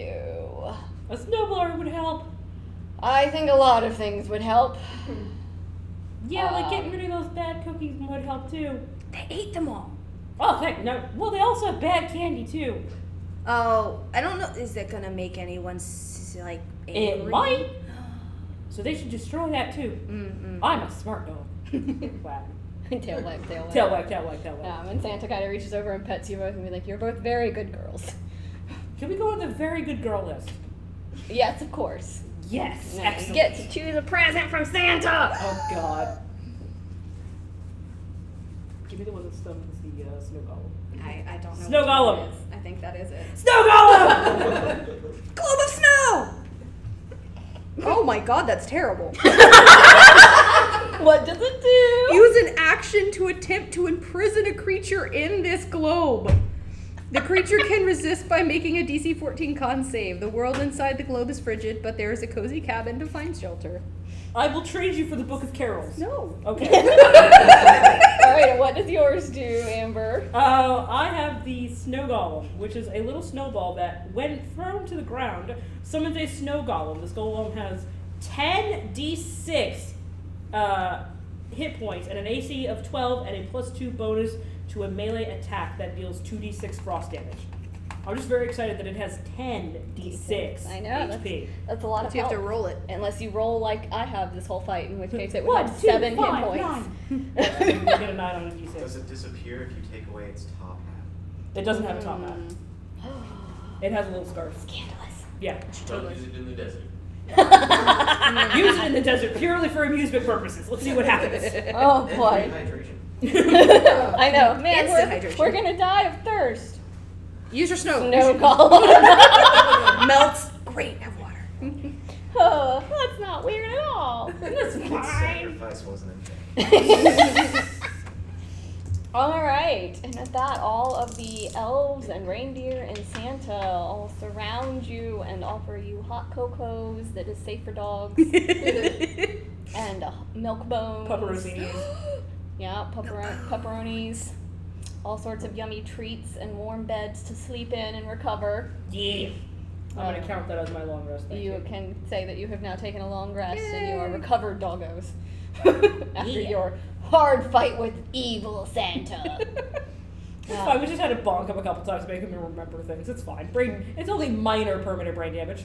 A snowblower would help. I think a lot of things would help. Yeah, like getting rid of those bad cookies would help too. They ate them all. Oh, heck no. Well, they also have bad candy too. Oh, I don't know. Is that gonna make anyone like angry? It might. So they should destroy that too. Mm-mm. I'm a smart dog. Wow. Tail wag, tail wag. Tail wag, tail wag, tail wag. And Santa kind of reaches over and pets you both and be like, you're both very good girls. Can we go on the very good girl list? Yes, of course. Yes, Now you excellent. get to choose a present from Santa. Oh God. Give me the one that's the snow golem. I don't know. Snow which golem. one it is. I think that is it. Snow golem. Globe of snow. Oh my God, that's terrible. What does it do? Use an action to attempt to imprison a creature in this globe. The creature can resist by making a DC 14 con save. The world inside the globe is frigid, but there is a cozy cabin to find shelter. I will trade you for the Book of Carols. No. Okay. Alright, and what does yours do, Amber? I have the snow golem, which is a little snowball that, when thrown to the ground, summons a snow golem. This golem has 10 d6 hit points and an AC of 12 and a +2 bonus to a melee attack that deals 2d6 frost damage. I'm just very excited that it has 10 d6 I know, HP. That's a lot of So you have to help. roll it. Unless you roll like I have this whole fight, in which case it would 1, have 2, 7 hit 5, points. 9. You get a 9 on a d6. Does it disappear if you take away its top hat? It doesn't have a top hat. It has a little scarf. Scandalous. Yeah. Don't use it in the desert. Use it in the desert purely for amusement purposes. Let's see what happens. Oh And boy. rehydration. I know. Man, Instant hydration. we're gonna die of thirst. Use your snow. No golem. Melts. Great. Have water. Oh, that's not weird at all. That's Its fine. sacrifice wasn't in vain. Alright, and with that, all of the elves and reindeer and Santa all surround you and offer you hot cocos that is safe for dogs and milk bones. Pepperoncinis. Yeah, pepperonis. All sorts of yummy treats and warm beds to sleep in and recover. Yeah. I'm going to count that as my long rest. Thank You you. can say that you have now taken a long rest and you are recovered doggos after Yeah. your hard fight with evil Santa. It's fine. We just had to bonk him a couple times to make him remember things. It's fine. It's only minor permanent brain damage.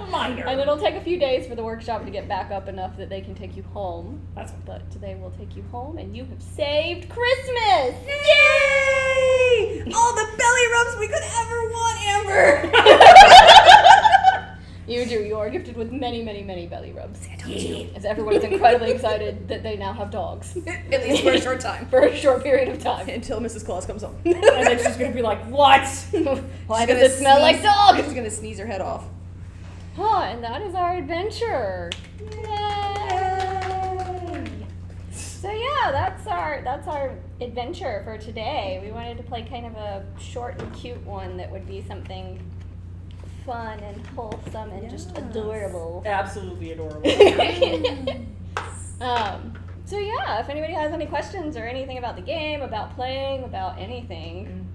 Minor. And it'll take a few days for the workshop to get back up enough that they can take you home. That's fine. But today will take you home and you have saved Christmas! Yay! All the belly rubs we could ever want, Amber. ever. You do. You are gifted with many, many, many belly rubs. As everyone is incredibly excited that they now have dogs. At least for a short time. For a short period of time. Until Mrs. Claus comes home. And then she's gonna be like, what? Why does it smell like dog? She's gonna sneeze her head off. Oh, and that is our adventure. Yay! So yeah, that's our adventure for today. We wanted to play kind of a short and cute one that would be something fun and wholesome and just adorable. Absolutely adorable. So yeah, if anybody has any questions or anything about the game, about playing, about anything,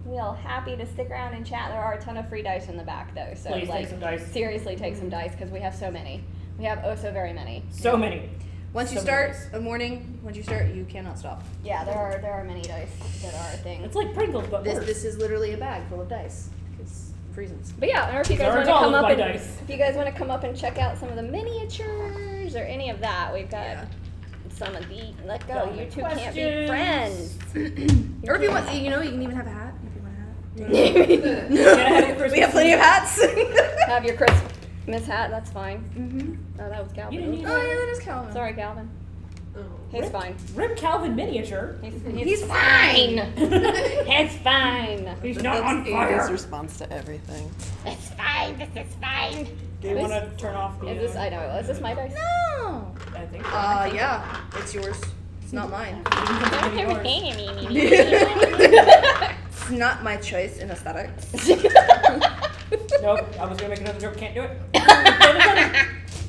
we are happy to stick around and chat. There are a ton of free dice in the back though, so Please take some dice. seriously take some dice because we have so many. We have oh so very many. So many. Once you start a morning, once you start, you cannot stop. Yeah, there are many dice that are a thing. It's like Pringles, but worse. This is literally a bag full of dice. Because reasons. But yeah, or if you These guys aren't want to all come of up my and dice. if you guys want to come up and check out some of the miniatures or any of that, we've got some of the. Let go. Got You any two can't be questions? friends. Or if you want, you know, you can even have a hat. If you want a hat. We have plenty of hats. Have your Christmas hat. That's fine. Oh, that was You Calvin. didn't even- Oh yeah, that is Calvin. Sorry, Calvin. Oh. He's fine. Rip Calvin miniature. He's fine. It's fine. He's not on That's fire. Ada's response to everything. It's fine. This is fine. Do you want to turn off the? Is this? I know. Is this my dice? No. I think so. Yeah, it's yours. It's not mine. It's not my choice in aesthetics. Nope. I was gonna make another joke. Can't do it.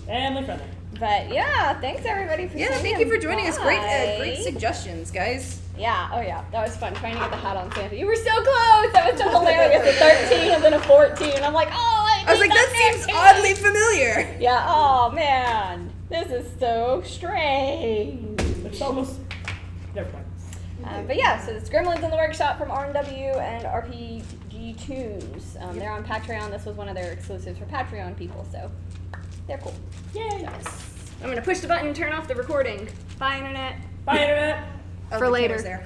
Family friendly. But yeah, thanks everybody for Yeah, saying thank you for joining us. Great bye. suggestions, guys. Yeah, oh yeah, that was fun trying to get the hat on Santa. You were so close. That was so hilarious. A 13 and then a 14. I'm like, oh, I was like, that seems oddly familiar. Yeah. Oh man, this is so strange. It's almost. Never mind. But yeah, so it's Gremlins in the Workshop from R-N-W and RPGtoons. They're on Patreon. This was one of their exclusives for Patreon people, so they're cool. Yay. I'm gonna push the button and turn off the recording. Bye, internet. Bye, internet. Oh, For the later. camera's there.